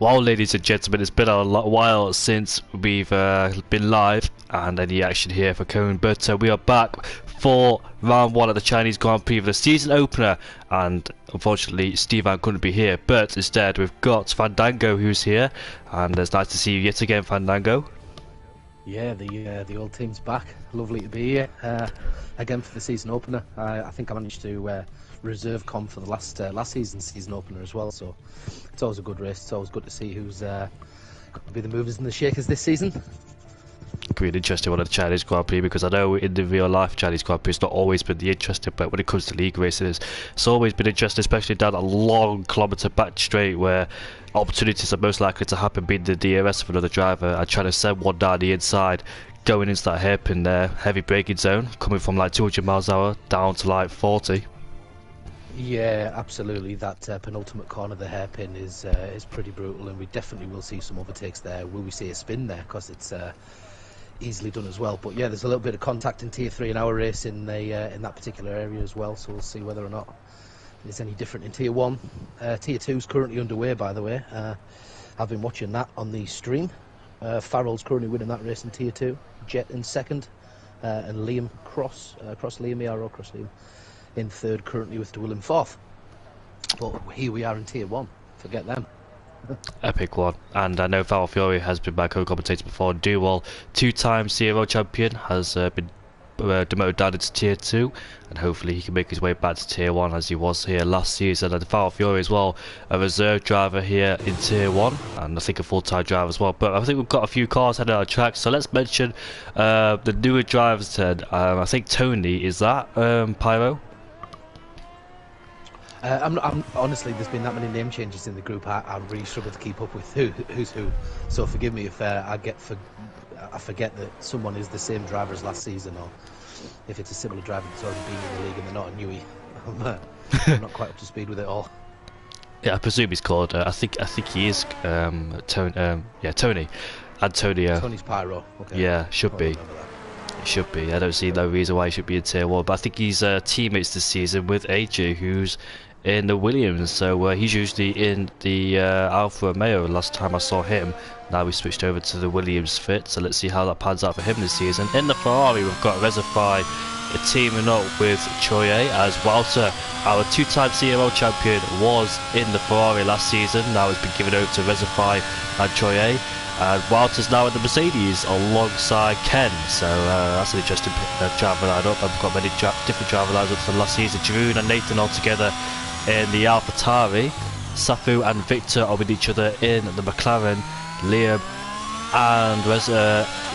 Well, ladies and gentlemen, it's been a while since we've been live and any action here for Cone, but we are back for round one of the Chinese Grand Prix, the season opener, and unfortunately Stevan couldn't be here, but instead we've got Fandango who's here, and it's nice to see you yet again, Fandango. Yeah, the old team's back. Lovely to be here again for the season opener. I think I managed to reserve comp for the last season's season opener as well, so it's always a good race. It's always good to see who's going to be the movers and the shakers this season. Really interesting one of the Chinese Grand Prix, because I know in the real life Chinese Grand Prix it's not always been the interesting, but when it comes to league races it's always been interesting, especially down a long kilometre back straight where opportunities are most likely to happen, being the DRS of another driver and trying to send one down the inside, going into that hairpin there, heavy braking zone, coming from like 200 miles an hour down to like 40. Yeah, absolutely. That penultimate corner, the hairpin, is pretty brutal, and we definitely will see some overtakes there. Will we see a spin there? Because it's easily done as well. But yeah, there's a little bit of contact in Tier 3 in our race in that particular area as well, so we'll see whether or not it's any different in Tier 1. Tier 2 is currently underway, by the way. I've been watching that on the stream. Farrell's currently winning that race in Tier 2, Jet in second, and Liam Cross Liam, ERO Cross Liam, in third currently, with DeWill in fourth. But here we are in Tier 1, forget them. Epic one. And I know Val Fiore has been my co-commentator before. Dual, two-time CRO champion, has been demoted down into Tier 2, and hopefully he can make his way back to Tier 1 as he was here last season. And Val Fiore as well, a reserve driver here in Tier 1, and I think a full-time driver as well. But I think we've got a few cars heading on track, so let's mention the newer drivers then. I think Tony, is that Pyro? I'm honestly, there's been that many name changes in the group. I really struggle to keep up with who's who. So forgive me if I forget that someone is the same driver as last season, or if it's a similar driver that's already been in the league and they're not a newie. I'm not quite up to speed with it all. Yeah, I presume he's called. I think he is Tony. Tony. Antonio. Tony's Pyro. Okay. Yeah, should be. It should be. I don't see no reason why he should be in Tier 1, but I think he's teammates this season with AJ, who's in the Williams, so he's usually in the Alfa Romeo last time I saw him. Now we switched over to the Williams fit, so let's see how that pans out for him this season. In the Ferrari we've got Rezify teaming up with Choye, as Walter, our two-time CRO champion, was in the Ferrari last season. Now it's been given over to Rezify and Choye. And Walter's now in the Mercedes alongside Ken, so that's an interesting driver lineup. I've got many different driver lineups from last season. Jeroen and Nathan all together in the AlphaTauri. Safu and Victor are with each other in the McLaren. Liam and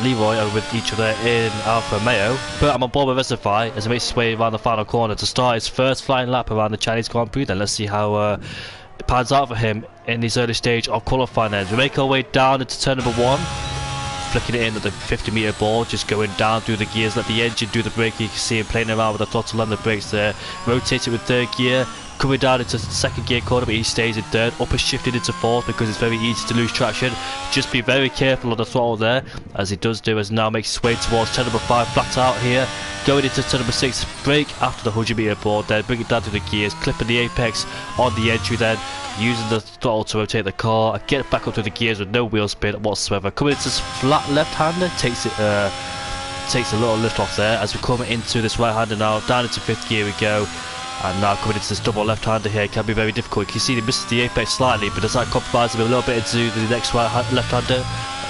Leroy are with each other in Alfa Romeo. But I'm on board with Rezify as he makes his way around the final corner to start his first flying lap around the Chinese Grand Prix. Then let's see how it pans out for him in this early stage of qualifying. Then we make our way down into turn number 1, flicking it in at the 50-meter ball, just going down through the gears, let the engine do the braking. You can see him playing around with the throttle and the brakes there, rotating with third gear, coming down into second gear corner, but he stays in third. Upper shifted into fourth because it's very easy to lose traction. Just be very careful on the throttle there, as he does do, as now makes his way towards turn number 5, flat out here. Going into turn number 6, brake after the 100-meter board, then bring it down to the gears, clipping the apex on the entry, then using the throttle to rotate the car, get back up to the gears with no wheel spin whatsoever. Coming into this flat left-hander, takes a little lift off there as we come into this right-hander now. Down into 5th gear we go, and now coming into this double left-hander here, it can be very difficult. You can see he misses the apex slightly, but does that compromise him a little bit into the next left-hander?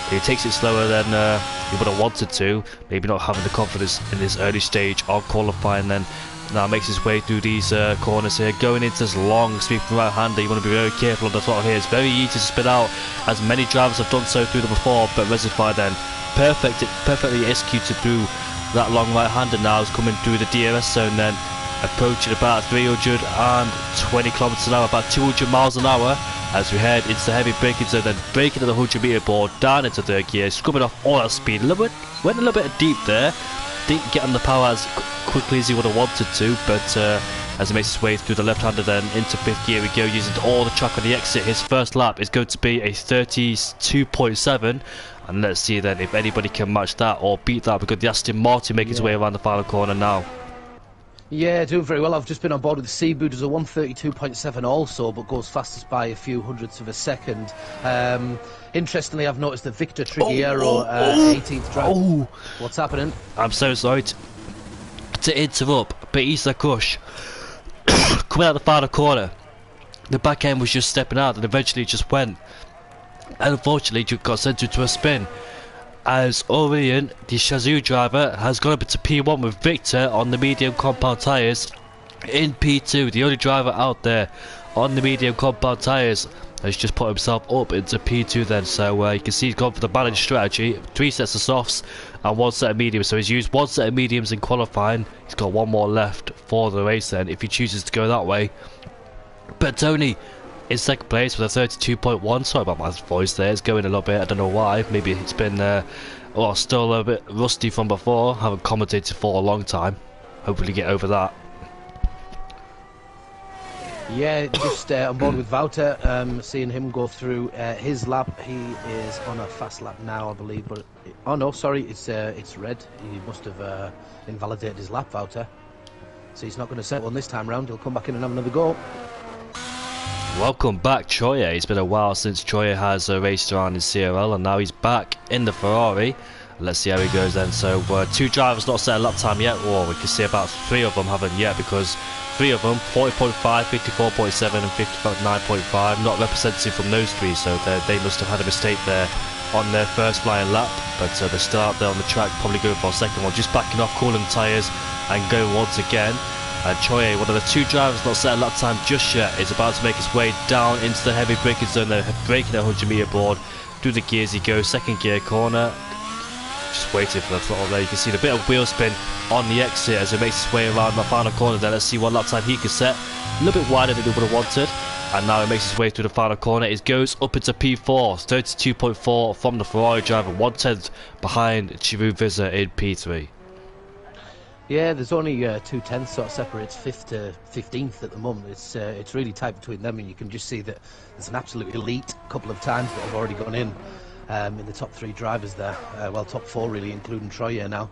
He takes it slower than he would have wanted to, maybe not having the confidence in this early stage of qualifying. Then now makes his way through these corners here, going into this long sweeping right-hander. You want to be very careful on the throttle here. It's very easy to spin out, as many drivers have done so through them before, but Rezify then perfectly executed through that long right-hander. Now is coming through the DRS zone, then approaching about 320 kilometers an hour, about 200 miles an hour, as we head into the heavy braking zone, then braking at the 100-meter board, down into third gear, scrubbing off all that speed. Went a little bit deep there, didn't get on the power as quickly as he would have wanted to, but as he makes his way through the left-hander, then into 5th gear we go, using all the track on the exit. His first lap is going to be a 32.7, and let's see then if anybody can match that or beat that. We've got the Aston Martin making his way around the final corner now. Yeah, doing very well. I've just been on board with the Seaboot as a 132.7 also, but goes fastest by a few hundredths of a second. Interestingly, I've noticed that Victor Trigueiro, 18th drive. Oh, What's happening? I'm so sorry to interrupt, but Issa Kush coming out the final corner. The back end was just stepping out and eventually just went. And unfortunately, just got sent into a spin. As Orion, the Shazoo driver, has gone up into P1 with Victor on the medium compound tyres in P2. The only driver out there on the medium compound tyres has just put himself up into P2 then. So you can see he's gone for the balanced strategy. 3 sets of softs and 1 set of mediums. So he's used 1 set of mediums in qualifying. He's got 1 more left for the race then if he chooses to go that way. But Tony in second place with a 32.1. Sorry about my voice there, it's going a little bit, I don't know why. Maybe it's been still a bit rusty from before. Haven't commentated for a long time. Hopefully get over that. Yeah, just on board with Wouter, seeing him go through his lap. He is on a fast lap now, I believe, but oh no, sorry, it's red. He must have invalidated his lap, Wouter. So he's not going to set one this time round. He'll come back in and have another go. Welcome back, Troyer. It's been a while since Troyer has raced around in CRL, and now he's back in the Ferrari. Let's see how he goes then. So 2 drivers not set a lap time yet, or we can see about 3 of them haven't yet, because 3 of them, 40.5, 54.7 and 59.5, not representative from those 3, so they must have had a mistake there on their first flying lap, but they're still out there on the track, probably going for a second one, just backing off, cooling the tyres and go once again. Choye, one of the 2 drivers not set a lap time just yet, is about to make his way down into the heavy braking zone. They're braking at 100 metre board. Through the gears he goes, second gear corner. Just waiting for the throttle there. You can see the bit of wheel spin on the exit as he makes his way around the final corner there. Let's see what lap time he can set. A little bit wider than he would have wanted. And now he makes his way through the final corner. It goes up into P4, 32.4 from the Ferrari driver, 1/10 behind Chiru Vizza in P3. Yeah, there's only 2/10 sort of separates 5th to 15th at the moment. It's really tight between them, and you can just see that there's an absolute elite couple of times that have already gone in the top 3 drivers there. Well, top 4 really, including Troyer now.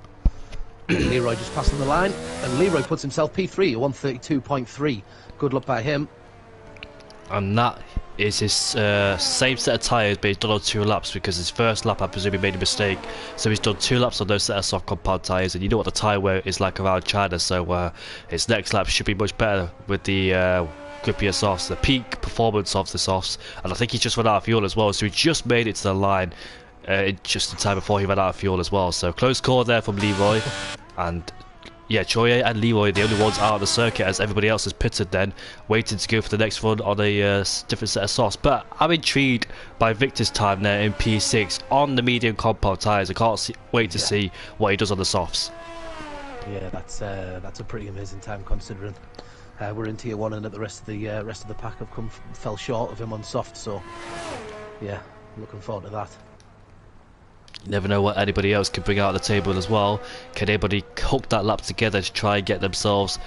Leroy just passing the line, and Leroy puts himself P3 at 132.3. Good luck by him. And that is his same set of tyres, but he's done on 2 laps, because his first lap I presume he made a mistake, so he's done 2 laps on those set of soft compound tyres, and you know what the tyre wear is like around China, so his next lap should be much better with the grippier softs, the peak performance of the softs. And I think he's just run out of fuel as well, so he just made it to the line just in time before he ran out of fuel as well. So close call there from Leroy, and yeah, Troyer and Leroy the only ones out of the circuit, as everybody else is pitted then, waiting to go for the next run on a different set of softs. But I'm intrigued by Victor's time there in P6 on the medium compound tyres. I can't wait to see what he does on the softs. Yeah, that's a pretty amazing time considering we're in Tier 1 and the rest of the pack have fell short of him on soft. So yeah, looking forward to that. You never know what anybody else can bring out of the table as well. Can anybody hook that lap together to try and get themselves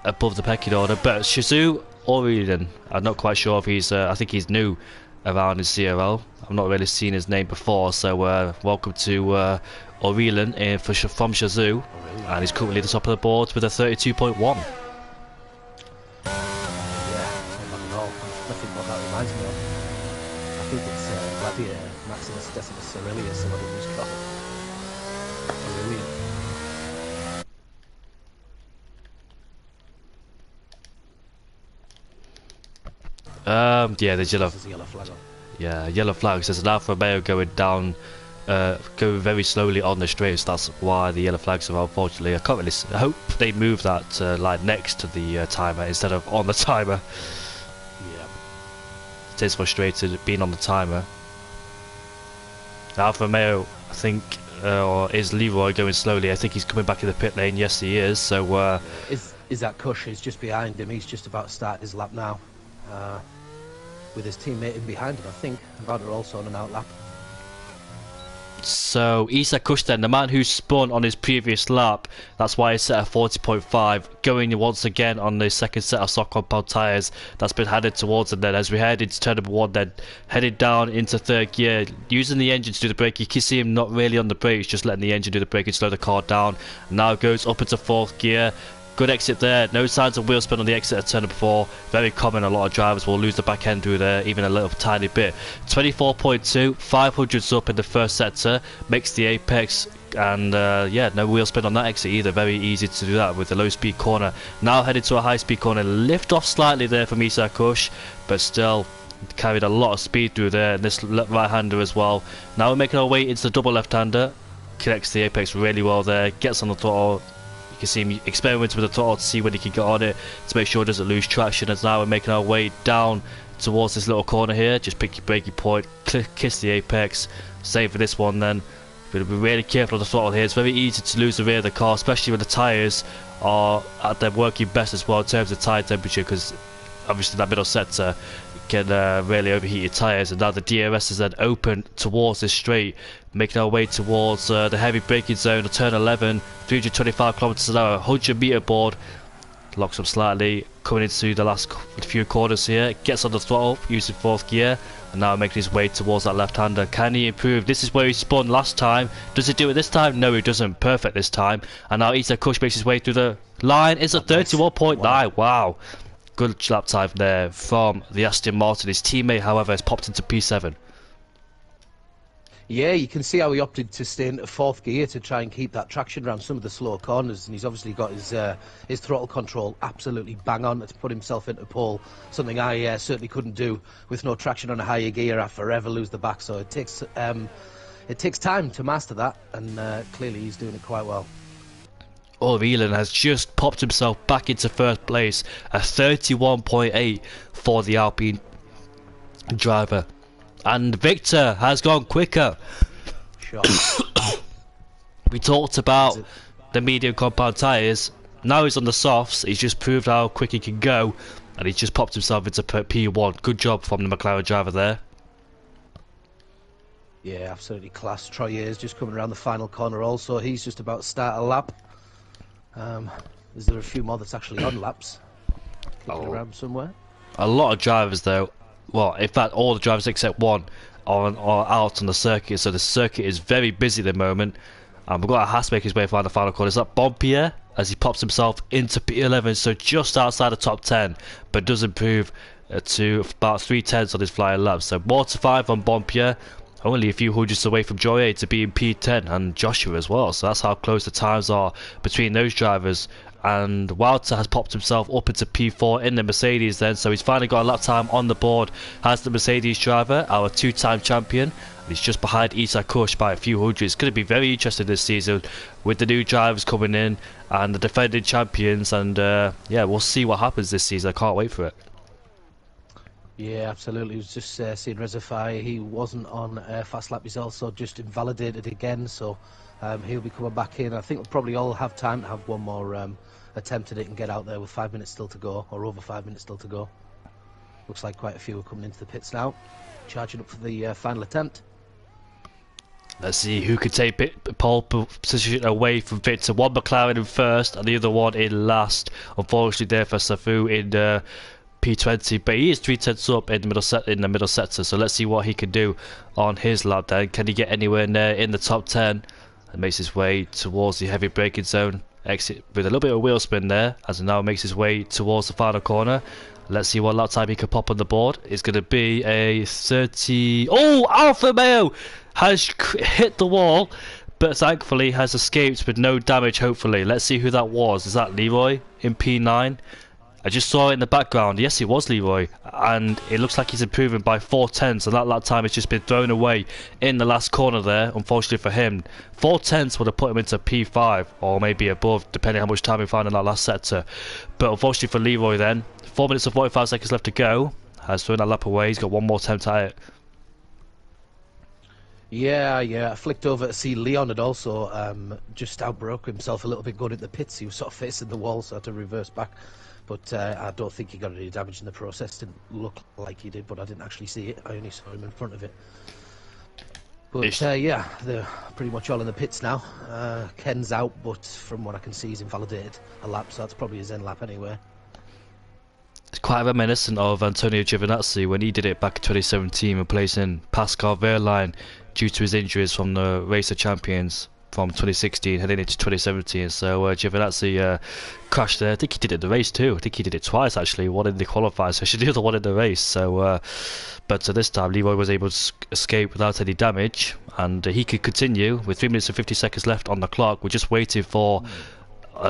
above the pecking order? But Shazoo Orion, I'm not quite sure if he's I think he's new around in CRL. I've not really seen his name before, so welcome to Orion from Shazoo, and he's currently at the top of the board with a 32.1. Yeah, not bad at all. Nothing what that reminds me of. I think it's Gladiator, Maximus Decimus Aurelius, or whatever he's called. Aurelian. Yeah, there's yellow. There's a yellow flag on. Yeah, yellow flags. There's an Alfa Romeo going down, going very slowly on the straights. That's why the yellow flags are, unfortunately. I can't really. I hope they move that line next to the timer instead of on the timer. Yeah. It is frustrated being on the timer. Alfa Romeo, I think, or is Leroy going slowly? I think he's coming back in the pit lane. Yes, he is. So is that Kush? He's just behind him. He's just about to start his lap now. With his teammate in behind him, I think. Wouter also on an out lap. So Issa Kush then, the man who spun on his previous lap, that's why he's set at 40.5, going once again on the second set of soft compound tyres that's been headed towards him then as we head into turn number 1, then headed down into 3rd gear, using the engine to do the brake. You can see him not really on the brakes, just letting the engine do the brake and slow the car down. Now goes up into 4th gear, Good exit there, no signs of wheel spin on the exit of turn 4. Very common, a lot of drivers will lose the back end through there, even a little tiny bit. 24.2, 500s up in the first sector, makes the apex, and yeah, no wheel spin on that exit either. Very easy to do that with the low speed corner. Now headed to a high speed corner, lift off slightly there from Isa Kush, but still carried a lot of speed through there, and this right hander as well. Now we're making our way into the double left hander, connects the apex really well there, gets on the throttle. You can see him experimenting with the throttle to see when he can get on it to make sure it doesn't lose traction. As now we're making our way down towards this little corner here. Just pick your braking point, kiss the apex. Same for this one then. We've got to be really careful on the throttle here. It's very easy to lose the rear of the car, especially when the tyres are at their working best as well in terms of tyre temperature, because obviously that middle sector can really overheat your tyres. And now the DRS is then open towards this straight, making our way towards the heavy braking zone of turn 11, 325 kilometers an hour, 100 meter board. Locks up slightly, coming into the last few corners here, gets on the throttle using 4th gear, and now making his way towards that left hander. Can he improve? This is where he spun last time. Does he do it this time? No, he doesn't. Perfect this time. And now Isa Kush makes his way through the line. It's a 31.9. Wow. Good lap time there from the Aston Martin. His teammate, however, has popped into P7. Yeah, you can see how he opted to stay into 4th gear to try and keep that traction around some of the slower corners, and he's obviously got his throttle control absolutely bang on to put himself into pole, something I certainly couldn't do with no traction on a higher gear. I forever lose the back, so it takes time to master that, and clearly he's doing it quite well. O'Reilly has just popped himself back into 1st place, a 31.8 for the Alpine driver. And Victor has gone quicker. Sure. We talked about the medium compound tyres. Now he's on the softs. He's just proved how quick he can go, and he's just popped himself into P1. Good job from the McLaren driver there. Yeah, absolutely class. Troy is just coming around the final corner also. He's just about to start a lap. Is there a few more that's actually on laps? Kicking around somewhere? A lot of drivers though. Well, in fact, all the drivers except one are out on the circuit, so the circuit is very busy at the moment. And we've got a Haas make his way around the final corner. Is that Bonpierre as he pops himself into P11, so just outside the top 10, but does improve to about 3/10 on his flying lap. So more to 5 on Bonpierre. Only a few hundreds away from Joye to be in P10, and Joshua as well, so that's how close the times are between those drivers. And Walter has popped himself up into P4 in the Mercedes then, so he's finally got a lap time on the board as the Mercedes driver, our 2-time champion, and he's just behind Isa Kush by a few hundred. It's going to be very interesting this season with the new drivers coming in and the defending champions, and yeah, we'll see what happens this season. I can't wait for it. Yeah, absolutely. I was just seeing Rezafai. He wasn't on fast lap. He's also just invalidated again, so he'll be coming back in. I think we'll probably all have time to have one more attempt at it and get out there with 5 minutes still to go, or over 5 minutes still to go. Looks like quite a few are coming into the pits now, charging up for the final attempt. Let's see who could take pole position away from Victor. One McLaren in first and the other one in last. Unfortunately there for Safu in P20, but he is 3/10 up in the middle sector, so let's see what he can do on his lap then. Can he get anywhere near in the top 10? And makes his way towards the heavy braking zone. Exit with a little bit of wheel spin there as he now makes his way towards the final corner. Let's see what lap time he can pop on the board. It's going to be a 30... Oh, Alfa Romeo has hit the wall, but thankfully has escaped with no damage, hopefully. Let's see who that was. Is that Leroy in P9? I just saw it in the background. Yes, it was Leroy, and it looks like he's improving by 4/10, and that lap time has just been thrown away in the last corner there, unfortunately for him. 4/10 would have put him into P5, or maybe above, depending how much time we find in that last sector. But unfortunately for Leroy then, 4 minutes and 45 seconds left to go, has thrown that lap away. He's got one more attempt at it. Yeah, I flicked over to see Leon had also just outbroke himself a little bit going into the pits. He was sort of facing the wall, so I had to reverse back. But I don't think he got any damage in the process. Didn't look like he did, but I didn't actually see it. I only saw him in front of it. But yeah, they're pretty much all in the pits now. Ken's out, but from what I can see, he's invalidated a lap, so that's probably his end lap anyway. It's quite reminiscent of Antonio Giovinazzi when he did it back in 2017, replacing Pascal Wehrlein due to his injuries from the Racer Champions. from 2016 heading into 2017. So Giovinazzi crashed there. I think he did it in the race too. I think he did it twice actually. One in the qualifiers, so she did the one in the race. So, but this time Leroy was able to escape without any damage, and he could continue with 3 minutes and 50 seconds left on the clock. We're just waiting for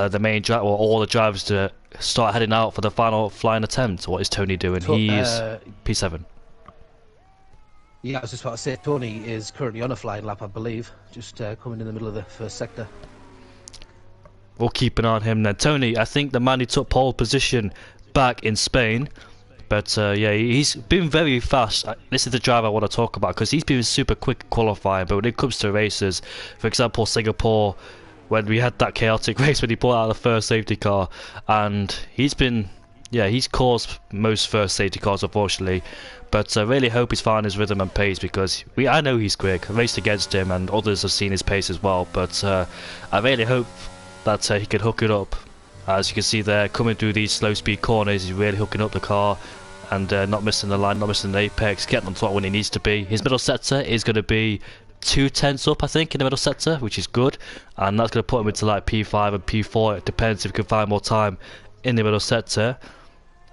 the main driver, or all the drivers, to start heading out for the final flying attempt. What is Tony doing? He's P7. Yeah, I was just about to say, Tony is currently on a flying lap, I believe, just coming in the middle of the first sector. We'll keep an eye on him then. Tony, I think the man who took pole position back in Spain, but yeah, he's been very fast. This is the driver I want to talk about, because he's been super quick qualifying, but when it comes to races, for example, Singapore, when we had that chaotic race when he brought out the first safety car, and he's been, yeah, he's caused most first safety cars, unfortunately. But I really hope he's finding his rhythm and pace, because I know he's quick. I raced against him and others have seen his pace as well, but I really hope that he can hook it up. As you can see there, coming through these slow speed corners, he's really hooking up the car and not missing the line, not missing the apex, getting on top when he needs to be. His middle sector is going to be 2/10 up, I think, in the middle sector, which is good, and that's going to put him into like P5 and P4. It depends if he can find more time in the middle sector.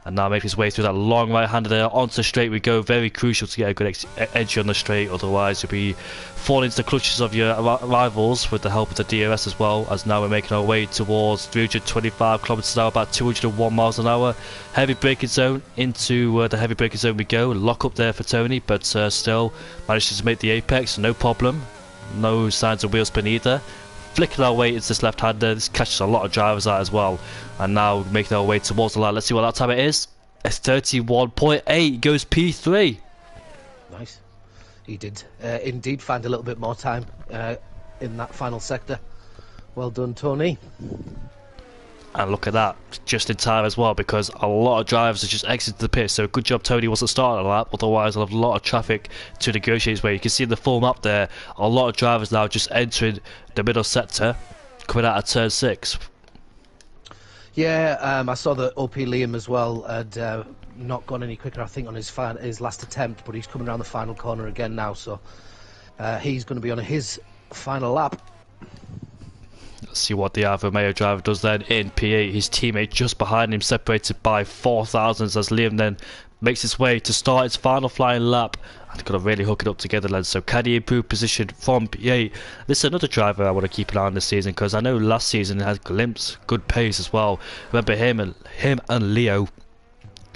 And now making his way through that long right hander there onto the straight we go. Very crucial to get a good entry on the straight, otherwise you'll be falling into the clutches of your rivals with the help of the DRS as well. As now we're making our way towards 325 kilometers an hour, about 201 miles an hour. Heavy braking zone, into the heavy braking zone we go. Lock up there for Tony, but still manages to make the apex, no problem. No signs of wheel spin either. Flicking our way into this left-hander. This catches a lot of drivers out as well. And now making our way towards the line. Let's see what that time it is. It's 31.8. Goes P3. Nice. He did indeed find a little bit more time in that final sector. Well done, Tony. And look at that, just in time as well, because a lot of drivers have just exited the pit. So good job Tony wasn't starting a lap, otherwise I'll have a lot of traffic to negotiate his way. You can see in the full map there, a lot of drivers now just entering the middle sector, coming out of turn 6. Yeah, I saw that OP Liam as well had not gone any quicker, I think, on his last attempt, but he's coming around the final corner again now, so he's going to be on his final lap. Let's see what the Alfa Romeo driver does then in P8. His teammate just behind him, separated by 4 thousandths, as Liam then makes his way to start his final flying lap. And got to really hook it up together then. So can he improve position from P8? This is another driver I want to keep an eye on this season, because I know last season he had glimpse, good pace as well. Remember him and Leo,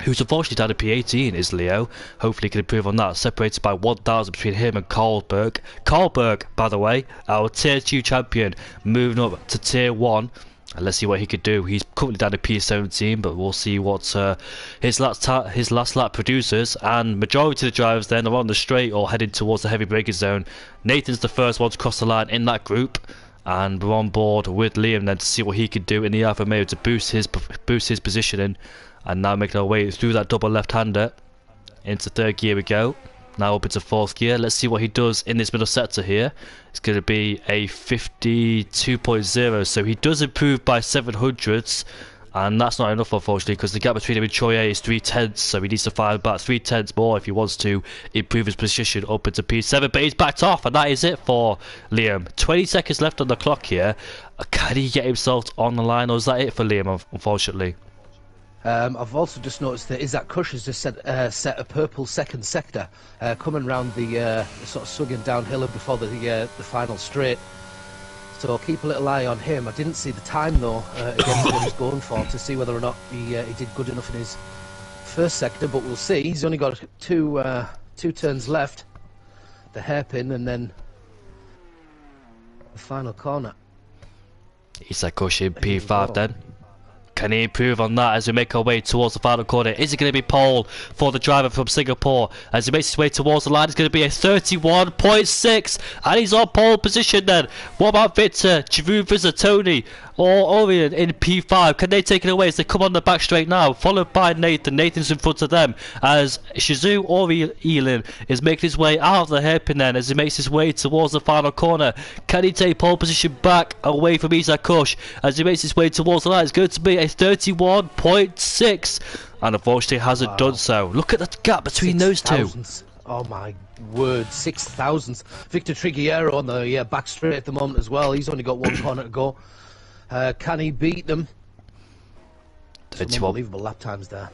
who's unfortunately down to P18, is Leo. Hopefully he can improve on that. Separated by 1,000 between him and Carlberg. Carlberg, by the way, our Tier 2 champion, moving up to Tier 1. And let's see what he could do. He's currently down to P17, but we'll see what his last lap produces. And majority of the drivers then are on the straight or heading towards the heavy braking zone. Nathan's the first one to cross the line in that group. And we're on board with Liam then to see what he can do in the Alfa Romeo to boost his positioning. And now making our way through that double left-hander. Into third gear we go. Now up into fourth gear. Let's see what he does in this middle sector here. It's going to be a 52.0. So he does improve by 700ths. And that's not enough, unfortunately, because the gap between him and Troye is 3/10. So he needs to find about 3/10 more if he wants to improve his position up into P7. But he's backed off, and that is it for Liam. 20 seconds left on the clock here. Can he get himself on the line, or is that it for Liam, unfortunately? I've also just noticed that Isaac Kush has just set a purple second sector coming round the sort of swinging downhill before the final straight. So keep a little eye on him. I didn't see the time though against what he's going for, to see whether or not he did good enough in his first sector, but we'll see. He's only got two turns left, the hairpin and then the final corner. Isaac Kush in P5 then. Can he improve on that as we make our way towards the final corner? Is it going to be pole for the driver from Singapore? As he makes his way towards the line, it's going to be a 31.6. And he's on pole position then. What about Victor, Giroud, Tony, or Orion in P5? Can they take it away as they come on the back straight now? Followed by Nathan. Nathan's in front of them as Shizu Orielin is making his way out of the hairpin then as he makes his way towards the final corner. Can he take pole position back away from Isaac Kush as he makes his way towards the line? It's going to be a 31.6, and unfortunately hasn't done so. Look at the gap between those two. Oh my word, 6,000. Victor Trigueiro on the back straight at the moment as well. He's only got one corner to go. Can he beat them? Some unbelievable lap times there.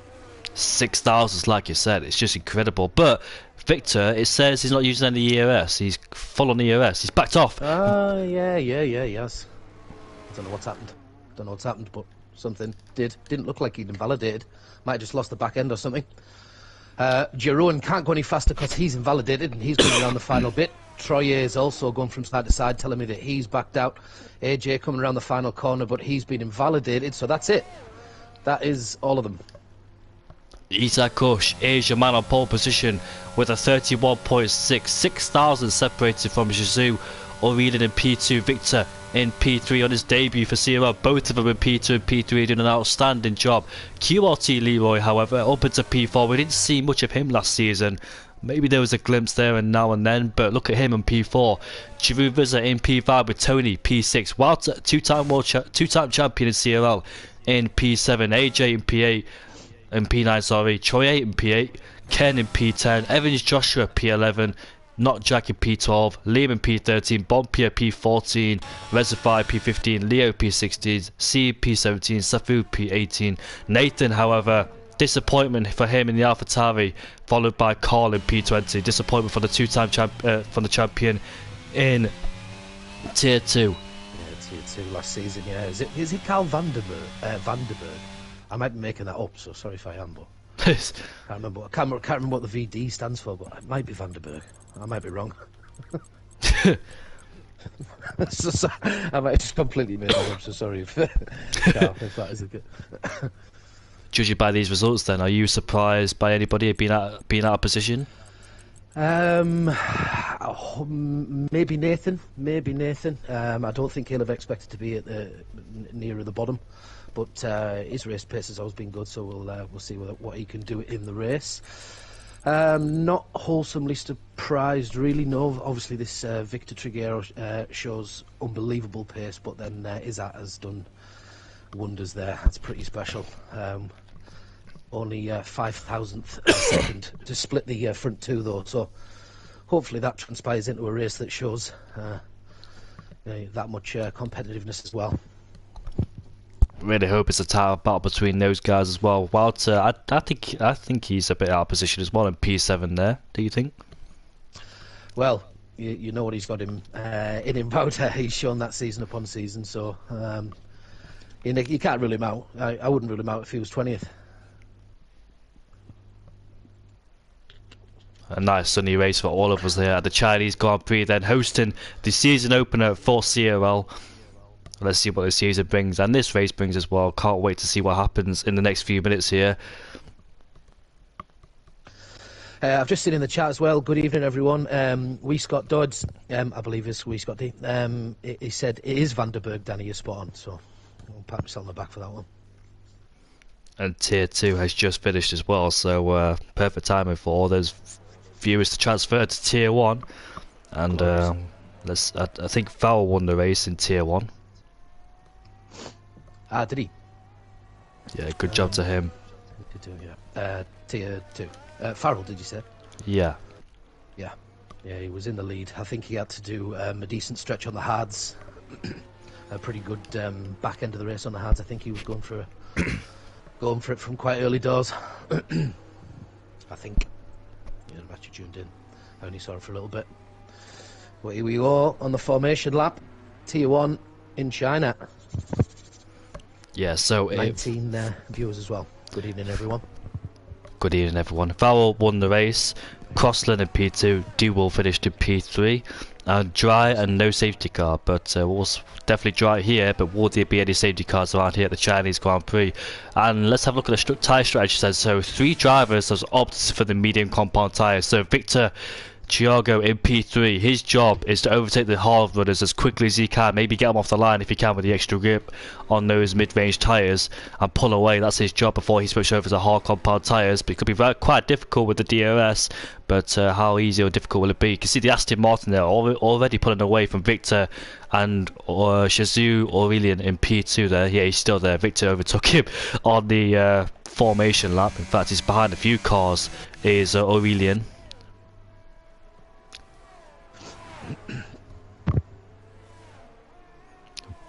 6,000, like you said, it's just incredible. But Victor, it says he's not using any ERS. He's full on ERS. He's backed off. Yes. I don't know what's happened. But something didn't look like he'd invalidated. Might have just lost the back end or something. Jeroen can't go any faster because he's invalidated and he's coming around the final bit. Troye is also going from side to side, telling me that he's backed out. AJ coming around the final corner, but he's been invalidated, so that's it. That is all of them. Isaac Kush is your man on pole position with a 31.6, 6,000 separated from Jesus Aurelian in P2, Victor in P3 on his debut for CRL. Both of them in P2 and P3 doing an outstanding job. QRT Leroy, however, up into P4. We didn't see much of him last season. Maybe there was a glimpse there and now and then, but look at him in P4. Giroud Vizza in P5 with Tony P6. Walter, two-time champion in CRL in P7. AJ in P8 and P9, sorry. Troy in P8. Ken in P10. Evans Joshua P11. Not Jack in P12, Liam in P13, Bonpierre P14, Reservoir P15, Leo P16, C P17, Safu P18. Nathan, however, disappointment for him in the AlphaTauri, followed by Carl in P20. Disappointment for the two-time champion in Tier 2. Yeah, Tier 2 last season. Yeah, is it Carl Vanderberg? I might be making that up, so sorry if I am, but. Can't remember what the VD stands for, but it might be Vanderberg. I might be wrong. I might have just completely made it up, so sorry if that isn't good. Judging by these results then, are you surprised by anybody being out of position? Maybe Nathan. I don't think he'll have expected to be at nearer the bottom. But his race pace has always been good, so we'll see what he can do in the race. Not wholesomely surprised, really. No, obviously this Victor Trigueiro shows unbelievable pace, but then Izat has done wonders there. That's pretty special. Only 5,000th second to split the front two, though. So hopefully that transpires into a race that shows that much competitiveness as well. Really hope it's a tight battle between those guys as well. Walter, I think he's a bit out of position as well in P7 there. Do you think? Well, you know what he's got him in him about. He's shown that season upon season, so you can't rule him out. I wouldn't rule him out if he was 20th. A nice sunny race for all of us there at the Chinese Grand Prix, then hosting the season opener for CRL. Let's see what the season brings, and this race brings as well. Can't wait to see what happens in the next few minutes here. I've just seen in the chat as well. Good evening, everyone. We Scott Dodds, I believe it's We Scott D. He said it is Vanderberg. Danny, you're spot on. So I'll pat myself on the back for that one. And Tier 2 has just finished as well, so perfect timing for all those viewers to transfer to Tier 1. And I think Val won the race in Tier 1. Did he? Yeah, good job to him. Tier 2. Farrell, did you say? Yeah. Yeah, he was in the lead. I think he had to do a decent stretch on the hards. A pretty good back end of the race on the hards. I think he was going for it from quite early doors. I think. Yeah, I'm actually tuned in. I only saw it for a little bit. But here we go on the formation lap. Tier 1 in China. Yeah, so 19 viewers as well. Good evening, everyone. Good evening, everyone. Farrell won the race. Crossland in P2. Dewell finished in P3. Dry and no safety car, but we'll definitely dry here. But will there be any safety cars around here at the Chinese Grand Prix? And let's have a look at the tyre strategy. So 3 drivers have opted for the medium compound tyres. So Victor Thiago in P3, his job is to overtake the hard runners as quickly as he can, maybe get them off the line if he can with the extra grip on those mid-range tyres and pull away. That's his job before he switches over to hard compound tyres. But it could be quite difficult with the DRS, but how easy or difficult will it be? You can see the Aston Martin there already pulling away from Victor and Jesus Aurelian in P2 there. Yeah, he's still there. Victor overtook him on the formation lap. In fact, he's behind a few cars, is Aurelian.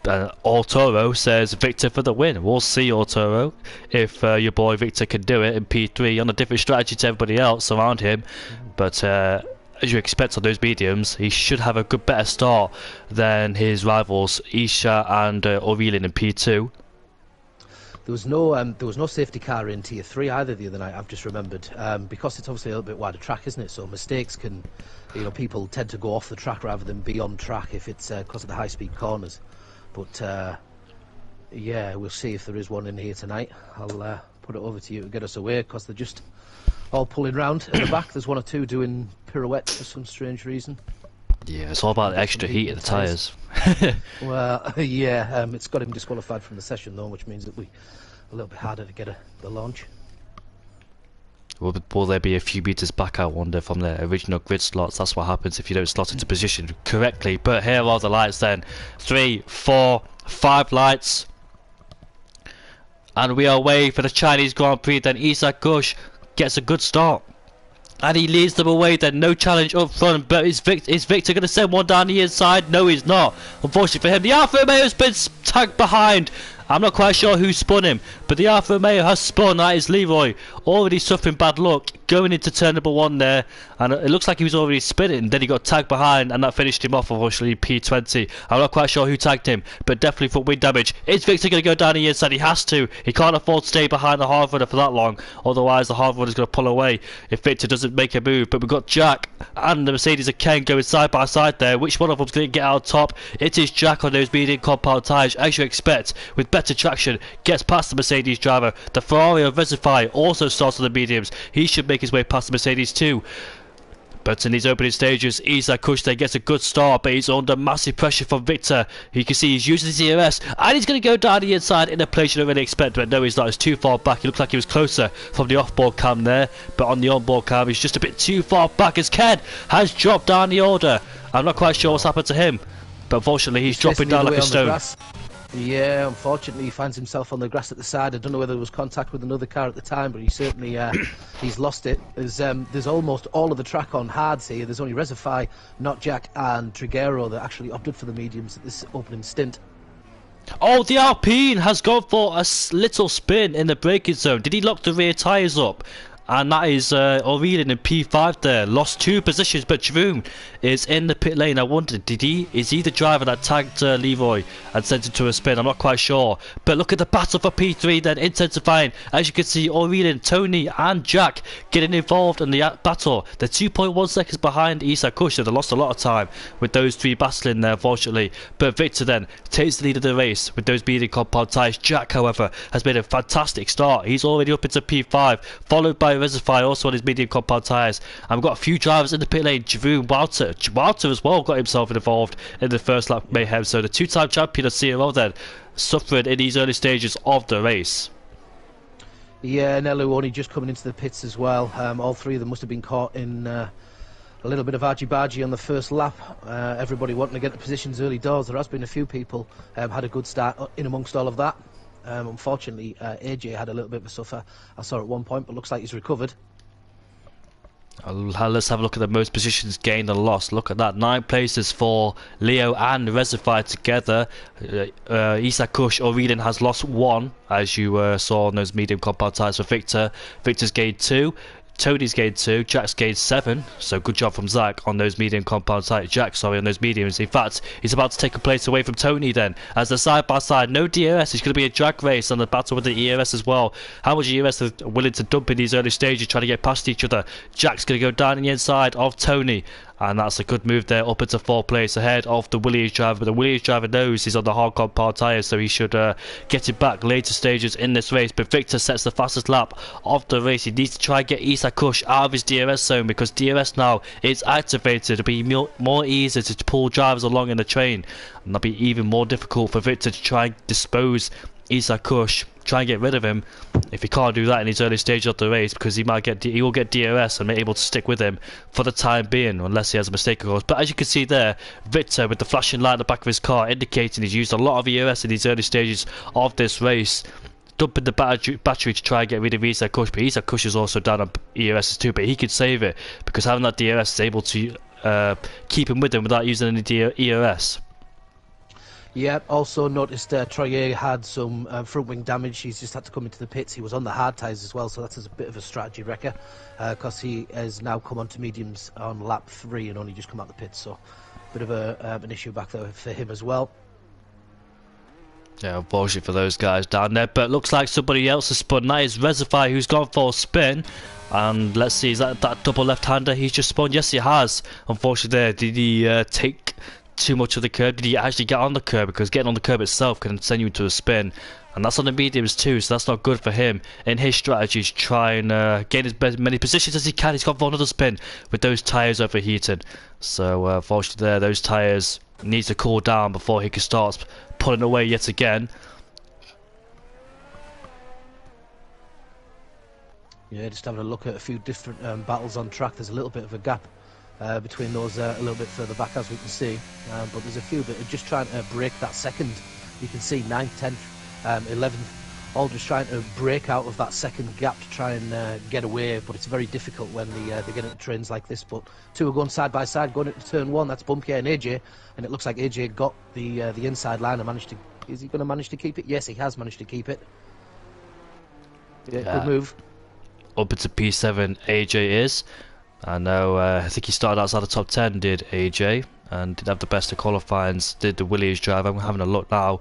Arturo says Victor for the win. We'll see, Arturo, if your boy Victor can do it in P3 on a different strategy to everybody else around him. But as you expect on those mediums, he should have a better start than his rivals Isha and Aurelian in P2. There was no safety car in Tier 3 either the other night, I've just remembered, because it's obviously a little bit wider track, isn't it? So mistakes can, people tend to go off the track rather than be on track if it's because of the high-speed corners. But yeah, we'll see if there is one in here tonight. I'll put it over to you to get us away, because they're just all pulling round at the back. There's one or two doing pirouettes for some strange reason. Yeah, it's all about the extra heat in the tyres. Well, yeah, it's got him disqualified from the session though, which means that we a little bit harder to get the launch. Will there be a few meters back, I wonder, from the original grid slots? That's what happens if you don't slot into position correctly. But here are the lights then. 3, 4, 5 lights. And we are away for the Chinese Grand Prix. Then Isaac Gush gets a good start. And he leads them away then. No challenge up front. But is Victor going to send one down the inside? No, he's not. Unfortunately for him, the Alfa Romeo has been tagged behind. I'm not quite sure who spun him, but the Alfa Romeo has spun. That is Leroy, already suffering bad luck going into turn number 1 there, and it looks like he was already spinning. Then he got tagged behind, and that finished him off, unfortunately, P20. I'm not quite sure who tagged him, but definitely for wind damage. Is Victor going to go down the inside? He has to. He can't afford to stay behind the hard runner for that long, otherwise the hard runner is going to pull away if Victor doesn't make a move. But we've got Jack and the Mercedes and Ken going side by side there. Which one of them's going to get out top? It is Jack on those medium compound tyres, as you expect, with better traction, gets past the Mercedes driver. The Ferrari of Resify also starts on the mediums. He should make his way past the Mercedes too. But in these opening stages, Isaac Kushte gets a good start, but he's under massive pressure from Victor. You can see he's using his ERS, and he's going to go down the inside in a place you don't really expect, but no, he's not. He's too far back. He looks like he was closer from the off-board cam there, but on the on-board cam, he's just a bit too far back as Ken has dropped down the order. I'm not quite sure what's happened to him, but unfortunately, he's dropping down like a stone. Yeah, unfortunately he finds himself on the grass at the side. I don't know whether there was contact with another car at the time, but he certainly he's lost it. There's almost all of the track on hards here. There's only Resify, Not Jack and Triguero that actually opted for the mediums at this opening stint. Oh, the Alpine has gone for a little spin in the braking zone. Did he lock the rear tyres up? And that is Aurelian in P5 there. Lost 2 positions, but Jerome is in the pit lane. I wondered, is he the driver that tagged Leroy and sent him to a spin? I'm not quite sure. But look at the battle for P3 then, intensifying. As you can see, Aurelian, Tony and Jack getting involved in the battle. They're 2.1 seconds behind Isak Kush. They lost a lot of time with those 3 battling there, unfortunately. But Victor then takes the lead of the race with those medium compound tyres. Jack, however, has made a fantastic start. He's already up into P5, followed by Resify also on his medium compound tyres. And we've got a few drivers in the pit lane. Jerome, Walter as well got himself involved in the first lap mayhem. So the 2-time champion of CRO then suffered in these early stages of the race. Yeah, Nello only just coming into the pits as well. All 3 of them must have been caught in a little bit of argy-bargy on the first lap. Everybody wanting to get to positions early doors. There has been a few people had a good start in amongst all of that. Unfortunately, AJ had a little bit of a suffer, I saw at one point, but looks like he's recovered. Let's have a look at the most positions gained and lost. Look at that, 9 places for Leo and Resify together. Isak Kush Aurelian has lost 1, as you saw on those medium compound tyres for Victor. Victor's gained 2. Tony's gained 2, Jack's gained 7, so good job from Zach on those medium compound tyres. Jack, sorry, on those mediums. In fact, he's about to take a place away from Tony then, as they're side by side. No DRS, it's going to be a drag race and a battle with the ERS as well. How much ERS are willing to dump in these early stages, trying to get past each other? Jack's going to go down the inside of Tony, and that's a good move there, up into 4th place ahead of the Williams driver. But the Williams driver knows he's on the hard compound tyres, so he should get it back later stages in this race. But Victor sets the fastest lap of the race. He needs to try and get Isak Kush out of his DRS zone, because DRS now is activated. It'll be more easy to pull drivers along in the train, and that'll be even more difficult for Victor to try and dispose Isak Kush, try and get rid of him if he can't do that in his early stage of the race, because he will get DRS and be able to stick with him for the time being, unless he has a mistake of course. But as you can see there, Victor with the flashing light at the back of his car indicating he's used a lot of ERS in these early stages of this race, dumping the battery to try and get rid of Isak Kush. But Isak Kush is also down on ERS too, but he could save it because having that DRS is able to keep him with him without using any ERS. Yeah, also noticed Troyer had some front wing damage. He's just had to come into the pits. He was on the hard tyres as well, so that's a bit of a strategy wrecker because he has now come onto mediums on lap 3 and only just come out the pits, so a bit of an issue back there for him as well. Yeah, unfortunately for those guys down there, but looks like somebody else has spun. That is Reservoir, who's gone for a spin. And let's see, is that double left-hander he's just spun? Yes, he has. Unfortunately there, did he take too much of the curb? Did he actually get on the curb? Because getting on the curb itself can send you into a spin. And that's on the mediums too, so that's not good for him. In his strategy is try and gain as many positions as he can. He's gone for another spin with those tyres overheating. So unfortunately there, those tyres need to cool down before he can start pulling away yet again. Yeah, just having a look at a few different battles on track. There's a little bit of a gap between those a little bit further back, as we can see. But there's a few that are just trying to break that second. You can see 9th, 10th, 11th, all just trying to break out of that second gap to try and get away. But it's very difficult when they get into trains like this. But two are going side by side, going into turn 1. That's Bumpy and AJ. And it looks like AJ got the inside line and managed to... Is he going to manage to keep it? Yes, he has managed to keep it. Yeah, good move. Up into P7 AJ is. I know, I think he started outside the top 10, did AJ, and didn't have the best of qualifyings, did the Williams drive. I'm having a look now.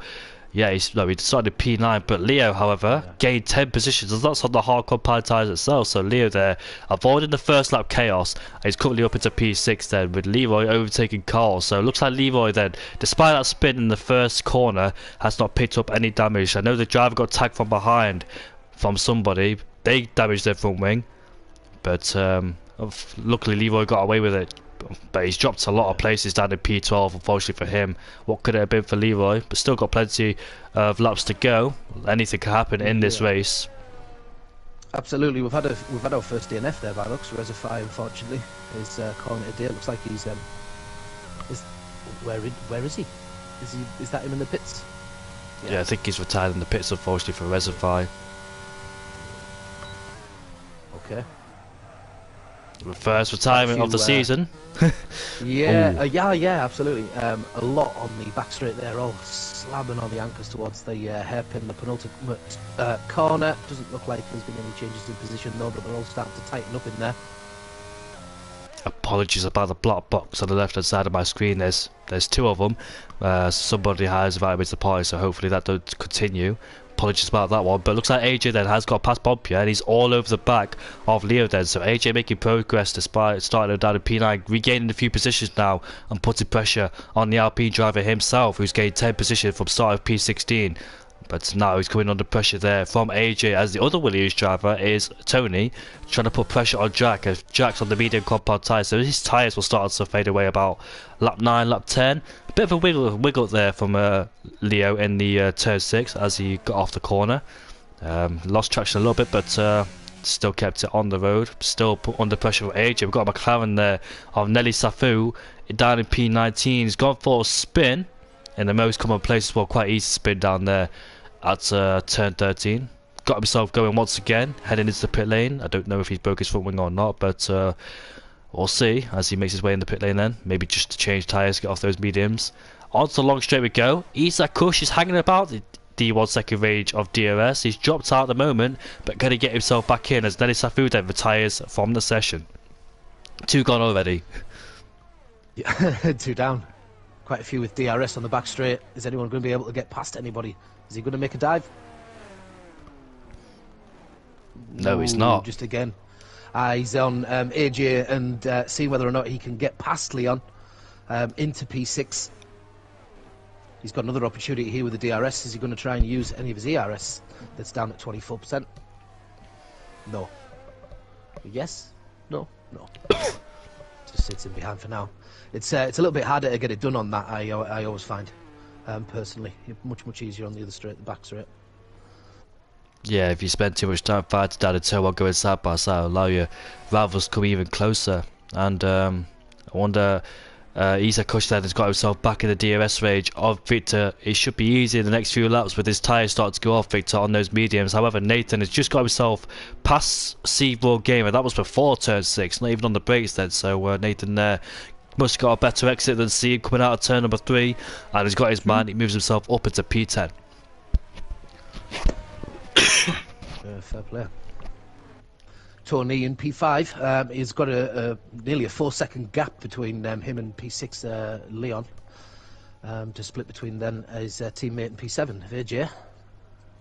Yeah, he started P9, but Leo, however, gained 10 positions, and that's on the hardcore pad tyres itself. So Leo there, avoiding the first lap chaos, and he's currently up into P6 then, with Leroy overtaking Carl. So it looks like Leroy then, despite that spin in the first corner, has not picked up any damage. I know the driver got tagged from behind from somebody. They damaged their front wing, but luckily Leroy got away with it. But he's dropped a lot of places down in P12, unfortunately for him. What could it have been for Leroy? But still got plenty of laps to go. Anything can happen in this race. Absolutely, we've had our first DNF there by looks. Reservoir, unfortunately, is calling it a day. It looks like he's where is he? Is that him in the pits? Yeah, I think he's retired in the pits, unfortunately for Reservoir. Okay. The first retirement of the season. Yeah, absolutely. A lot on the back straight there, all slamming on the anchors towards the hairpin, the penultimate corner. Doesn't look like there's been any changes in position though, but they're all starting to tighten up in there. Apologies about the block box on the left hand side of my screen. There's two of them. Somebody has invited me to the party, so hopefully that does continue. Apologies about that one, but it looks like AJ then has got past Bob Pierre and he's all over the back of Leo then. So AJ making progress despite starting down at P9, regaining a few positions now and putting pressure on the Alpine driver himself, who's gained 10 positions from start of P16. But now he's coming under pressure there from AJ, as the other Williams driver is Tony, trying to put pressure on Jack, as Jack's on the medium compound tyres, so his tyres will start to fade away about lap 9, lap 10. A bit of a wiggle there from Leo in the turn 6 as he got off the corner. Lost traction a little bit, but still kept it on the road. Still put under pressure from AJ. We've got a McLaren there of Nelly Safu down in P19. He's gone for a spin in the most common places. Well, quite easy spin down there at turn 13. Got himself going once again, heading into the pit lane. I don't know if he's broke his front wing or not, but we'll see as he makes his way in the pit lane then. Maybe just to change tyres, get off those mediums. Onto the long straight we go. Isak Kush is hanging about the D1 second range of DRS. He's dropped out at the moment, but going to get himself back in as Nelly Safu then retires from the session. 2 gone already. Yeah, 2 down. Quite a few with DRS on the back straight. Is anyone going to be able to get past anybody? Is he going to make a dive? No, he's not. Just again. He's on AJ and seeing whether or not he can get past Leon into P6. He's got another opportunity here with the DRS. Is he going to try and use any of his ERS that's down at 24%? No. Yes? No? No. Just sits in behind for now. It's a little bit harder to get it done on that, I always find. Personally, much easier on the other straight, the back straight. Yeah, if you spend too much time fighting down the turn while going side by side, allow your rivals to come even closer. And I wonder, Isak Kush then has got himself back in the DRS range of Victor. It should be easy in the next few laps with his tyres starting to go off Victor on those mediums. However, Nathan has just got himself past Seaboard Gamer. That was before turn 6, not even on the brakes then. So Nathan there Must have got a better exit than C coming out of turn number 3, and he's got his man. He moves himself up into P10. Fair play. Tony in P5, he's got nearly a 4-second gap between him and P6 Leon, to split between then his teammate in P7 AJ,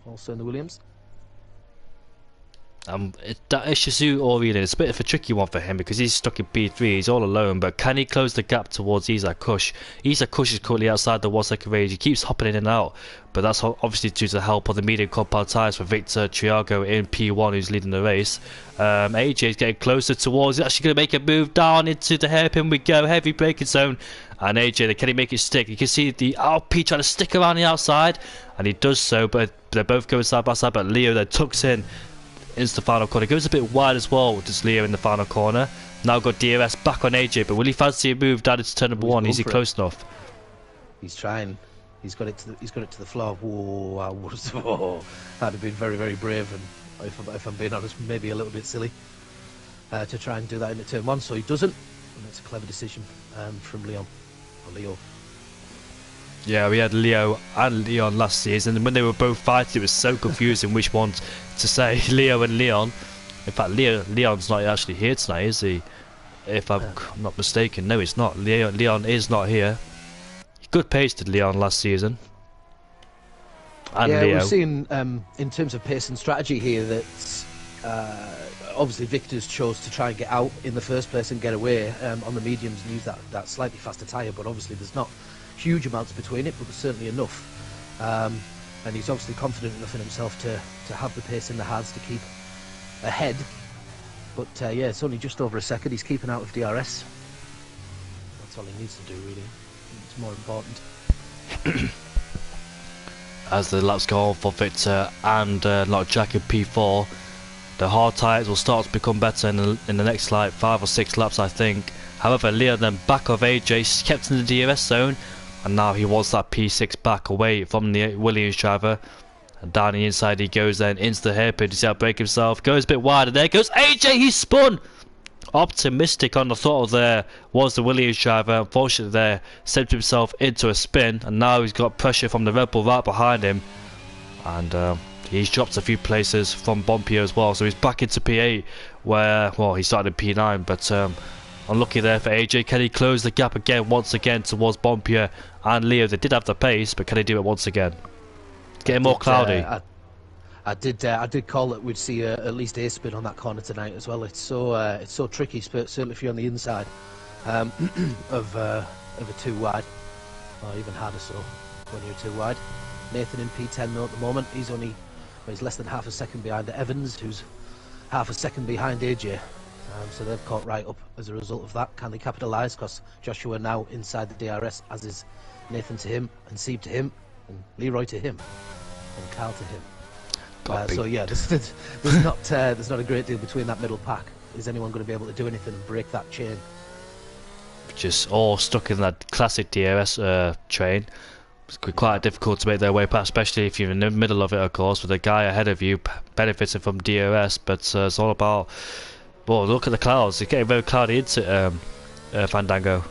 also in the Williams. That Ishizu Orion is a bit of a tricky one for him because he's stuck in P3, he's all alone, but can he close the gap towards Isaac Kush? Isaac Kush is currently outside the 1 second range, he keeps hopping in and out, but that's obviously due to the help of the medium compound tyres for Victor Triago in P1 who's leading the race. AJ is getting closer towards, he's actually going to make a move down into the hairpin, we go, heavy braking zone, and AJ, can he make it stick? You can see the RP trying to stick around the outside, and he does so, but they're both going side by side, but Leo then tucks in into the final corner. Goes a bit wide as well with this Leo in the final corner. Now got DRS back on AJ, but will he fancy a move down into turn number 1? Is he close enough? He's trying. He's got it to the floor. Whoa, that'd have been very, very brave, and if I'm being honest, maybe a little bit silly to try and do that into turn 1. So he doesn't, and it's a clever decision from Leo. Yeah, we had Leo and Leon last season, and when they were both fighting, it was so confusing which one to say, Leo and Leon. In fact, Leon's not actually here tonight, is he? If I'm not mistaken. No, he's not. Leon is not here. Good pace did Leon last season. And yeah, Leo. we've seen, in terms of pace and strategy here, that obviously Victor's chose to try and get out in the first place and get away on the mediums and use that slightly faster tyre, but obviously there's not huge amounts between it, but there's certainly enough. And he's obviously confident enough in himself to have the pace in the hards to keep ahead. But yeah, it's only just over a second. He's keeping out of DRS. That's all he needs to do, really. It's more important. As the laps go on for Victor and not Jack in P4, the hard tyres will start to become better in the next like 5 or 6 laps, I think. However, Leo then back of AJ, kept in the DRS zone, and now he wants that P6 back away from the Williams driver. And down the inside he goes then into the hairpin. You see how break himself, goes a bit wider, there goes AJ, he spun! Optimistic on the throttle there was the Williams driver. Unfortunately there, sent himself into a spin, and now he's got pressure from the Red Bull right behind him. And he's dropped a few places from Bompio as well, so he's back into P8 where, well, he started in P9, but unlucky there for AJ. Can he close the gap again, once again, towards Bompio and Leo? They did have the pace, but can he do it once again? Getting more cloudy. I did call that we'd see at least a spin on that corner tonight as well. It's so tricky, certainly if you're on the inside of a 2 wide, or even harder so when you're 2 wide. Nathan in P10 though at the moment. He's less than half a second behind Evans, who's half a second behind AJ. So they've caught right up as a result of that. Can they capitalise? Because Joshua now inside the DRS, as is Nathan to him, and Sieb to him, and Leroy to him, and Carl to him. So yeah, there's not a great deal between that middle pack. Is anyone going to be able to do anything and break that chain? Just all stuck in that classic DRS train. It's quite difficult to make their way past, especially if you're in the middle of it, of course, with a guy ahead of you benefiting from DRS. But it's all about, well, look at the clouds. It's getting very cloudy into Fandango.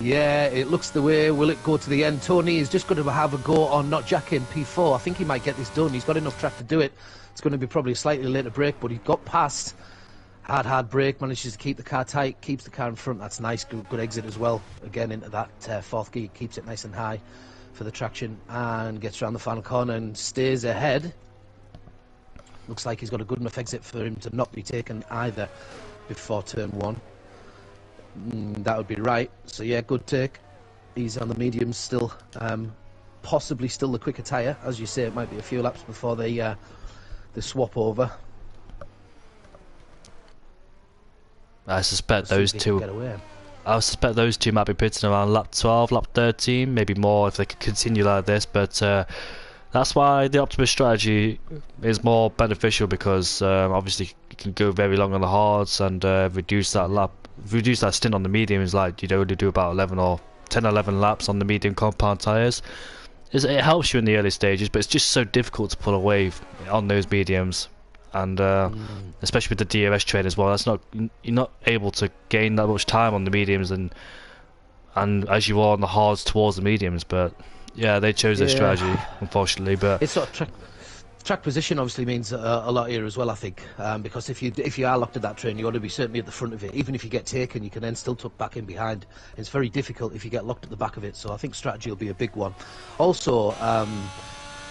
Yeah, it looks the way. Will it go to the end? Tony is just going to have a go on not Jack in P4. I think he might get this done. He's got enough track to do it. It's going to be probably a slightly later break, but he got past. Hard break, manages to keep the car tight, keeps the car in front. That's nice, good exit as well. Again into that fourth gear, keeps it nice and high for the traction, and gets around the final corner and stays ahead. Looks like he's got a good enough exit for him to not be taken either before turn 1. That would be right. So yeah, good take. He's on the mediums still, possibly still the quicker tyre. As you say, it might be a few laps before they swap over. I suspect those two. I suspect those two might be pitting around lap 12, lap 13, maybe more if they could continue like this. But that's why the Optimus strategy is more beneficial, because obviously you can go very long on the hards and reduce that stint on the mediums. Like you'd only do about 11 or 10 or 11 laps on the medium compound tyres. It helps you in the early stages, but it's just so difficult to pull away on those mediums. and especially with the DRS train as well. That's not, you're not able to gain that much time on the mediums, and as you are on the hards towards the mediums. But yeah, they chose their strategy, unfortunately. But it's sort of track position obviously means a lot here as well, I think, because if you are locked at that train, you ought to be certainly at the front of it. Even if you get taken, you can then still tuck back in behind. It's very difficult if you get locked at the back of it, so I think strategy will be a big one. Also,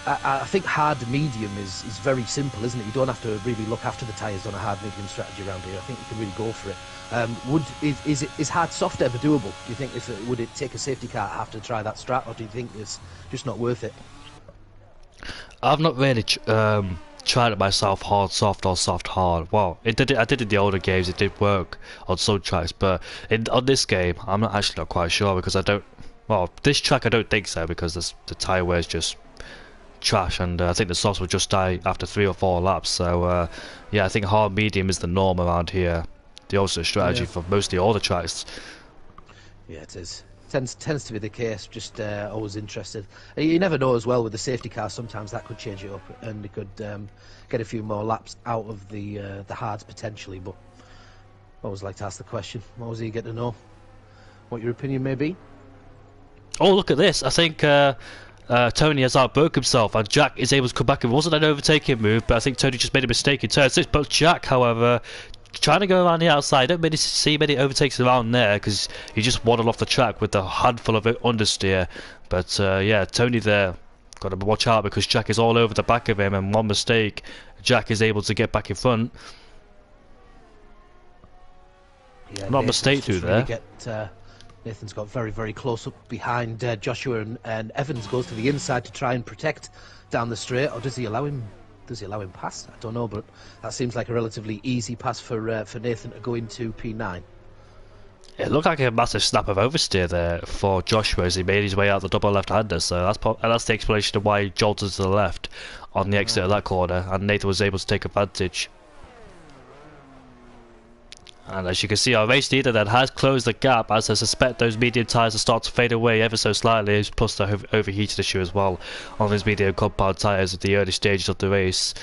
I think hard medium is very simple, isn't it? You don't have to really look after the tyres on a hard medium strategy around here. I think you can really go for it. Is hard soft ever doable? Do you think would it take a safety car to have to try that strat, or do you think it's just not worth it? I've not really tried it myself, hard soft or soft hard. Well, I did it in the older games. It did work on some tracks, but on this game, I'm not quite sure, because I don't. Well, this track I don't think so, because the tyre wear is just trash, and I think the softs will just die after 3 or 4 laps. So yeah, I think hard medium is the norm around here. The ultimate strategy for mostly all the tracks. Yeah, it is. Tends to be the case. Just always interested. You never know as well with the safety car. Sometimes that could change it up, and it could get a few more laps out of the hards potentially. But I always like to ask the question. Always eager to know what your opinion may be. Oh, look at this! I think Tony has outbroke himself, and Jack is able to come back. It wasn't an overtaking move, but I think Tony just made a mistake in turn 6. But Jack, however, trying to go around the outside. Don't really see many overtakes around there, because he just waddled off the track with a handful of understeer. But yeah, Tony there, got to watch out, because Jack is all over the back of him, and one mistake, Jack is able to get back in front. Yeah, not a mistake through there. Nathan's got very, very close up behind Joshua, and Evans goes to the inside to try and protect down the straight, or does he allow him? Does he allow him pass? I don't know, but that seems like a relatively easy pass for Nathan to go into P9. It looked like a massive snap of oversteer there for Joshua as he made his way out the double left-hander. So that's the explanation of why he jolted to the left on the exit of that corner, and Nathan was able to take advantage. And as you can see, our race leader then has closed the gap, as I suspect those medium tyres will start to fade away ever so slightly, plus the overheated issue as well on those medium compound tyres at the early stages of the race.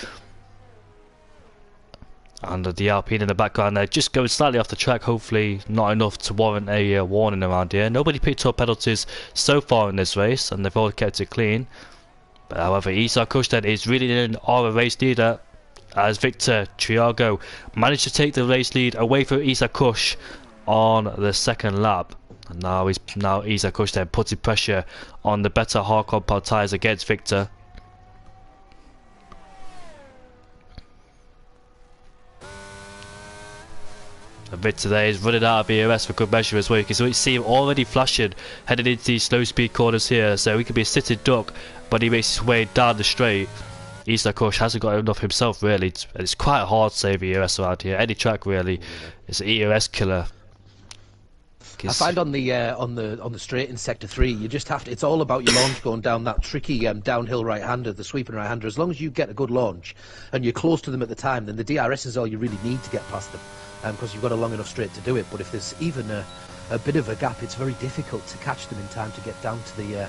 And the Alpine in the background there just going slightly off the track, hopefully not enough to warrant a warning around here. Nobody picked up penalties so far in this race, and they've all kept it clean. But however, Isaac Kush then is really in our race leader, as Victor Triago managed to take the race lead away from Isaac Kush on the second lap. And now Isaac Kush then putting pressure on the better hard compound tyres against Victor. And Victor there is running out of ERS for good measure as well. You can see him already flashing heading into these slow speed corners here, so he could be a sitting duck, but he makes his way down the straight. Isaac Kush hasn't got enough himself really, and it's quite hard to save ERS around here. Any track really, it's an ERS killer. I find on the straight in sector 3, you just have to. It's all about your launch going down that tricky downhill right-hander, the sweeping right-hander. As long as you get a good launch and you're close to them at the time, then the DRS is all you really need to get past them, because you've got a long enough straight to do it. But if there's even a bit of a gap, it's very difficult to catch them in time to get down to the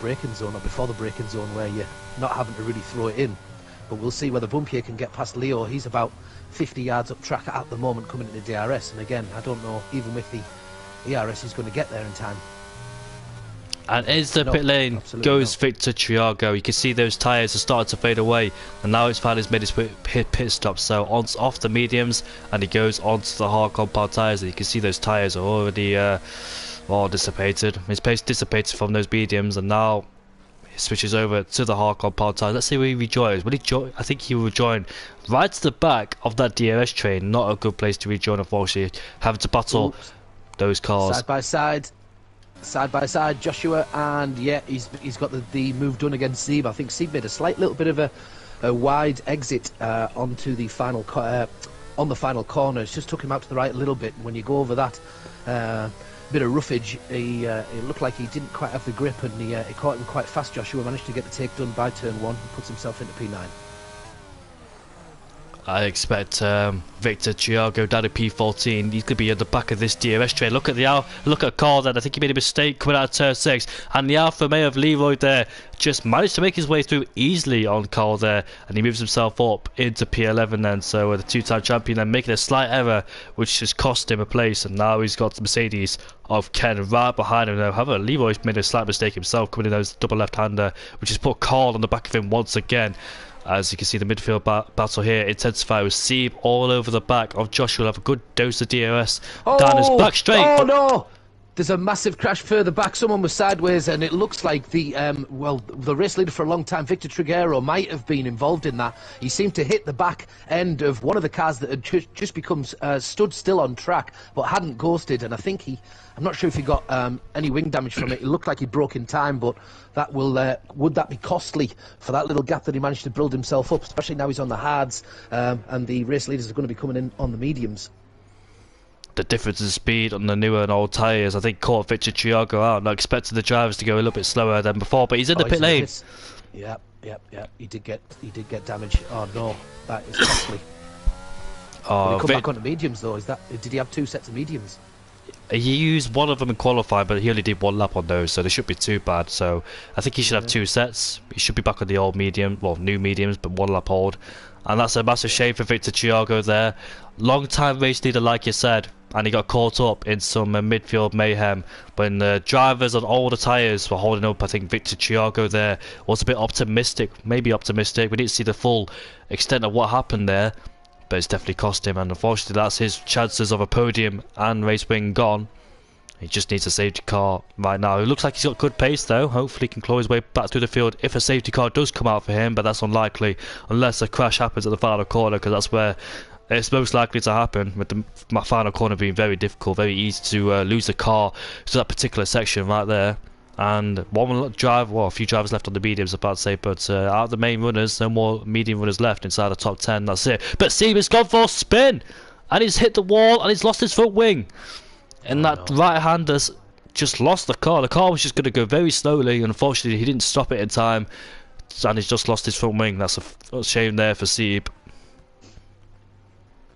braking zone, or before the braking zone, where you're not having to really throw it in. But we'll see whether Bumpier can get past Leo. He's about 50 yards up track at the moment coming into DRS, and again, I don't know even with the ERS he's going to get there in time. And as the pit lane goes Victor Triago, you can see those tyres are starting to fade away, and now it's finally made his pit stop. So off the mediums, and he goes onto the hard compound tyres, and you can see those tyres are already all dissipated. His pace dissipated from those mediums, and now he switches over to the hard compound tyres. Let's see where he rejoins. I think he will rejoin right to the back of that DRS train. Not a good place to rejoin, unfortunately, having to battle those cars side by side, Joshua, and yeah, he's got the move done against Zeeb. I think Zeeb made a slight little bit of a wide exit onto the final on the final corner. It just took him out to the right a little bit. When you go over that bit of roughage, it looked like he didn't quite have the grip, and he caught him quite fast. Joshua managed to get the take done by turn 1 and puts himself into P9. I expect Victor Thiago down to P14. He's gonna be at the back of this DRS train. Look at Carl then. I think he made a mistake coming out of turn 6, and the Alfa Romeo of Leroy there just managed to make his way through easily on Carl there, and he moves himself up into P11 then. So the two-time champion then making a slight error, which has cost him a place, and now he's got the Mercedes of Ken right behind him now. However, Leroy's made a slight mistake himself coming in as double left-hander, which has put Carl on the back of him once again. As you can see, the midfield battle here intensify with Sieb all over the back of Joshua. Will have a good dose of DRS down his back straight. Oh no! There's a massive crash further back. Someone was sideways, and it looks like the race leader for a long time, Victor Triguero, might have been involved in that. He seemed to hit the back end of one of the cars that had just become stood still on track, but hadn't ghosted. And I think I'm not sure if he got any wing damage from it. It looked like he broke in time, but that would that be costly for that little gap that he managed to build himself up, especially now he's on the hards, and the race leaders are going to be coming in on the mediums. The difference in speed on the newer and old tyres, I think, caught Victor Thiago out. Not expecting the drivers to go a little bit slower than before, but he's in the pit lane. Yep. He did get damage. Oh no, that is costly. Oh, he come back onto mediums though. Did he have 2 sets of mediums? He used one of them in qualifying, but he only did 1 lap on those, so they shouldn't be too bad. So I think he should have 2 sets. He should be back on the old medium, well, new mediums, but 1 lap old. And that's a massive shame for Victor Thiago there. Long time race leader, like you said, and he got caught up in some midfield mayhem when the drivers on older tyres were holding up. I think Victor Thiago there was a bit optimistic, maybe optimistic. We didn't see the full extent of what happened there, but it's definitely cost him, and unfortunately that's his chances of a podium and race win gone. He just needs a safety car right now. It looks like he's got good pace though. Hopefully he can claw his way back through the field if a safety car does come out for him, but that's unlikely unless a crash happens at the final corner, because that's where it's most likely to happen, with the final corner being very difficult, very easy to lose the car to that particular section right there. And a few drivers left on the mediums, about to say, but out of the main runners, no more medium runners left inside the top 10. That's it. But Seaman's gone for a spin, and he's hit the wall, and he's lost his front wing. And right-hander's just lost the car. The car was just going to go very slowly. Unfortunately, he didn't stop it in time, and he's just lost his front wing. That's a shame there for Sieb.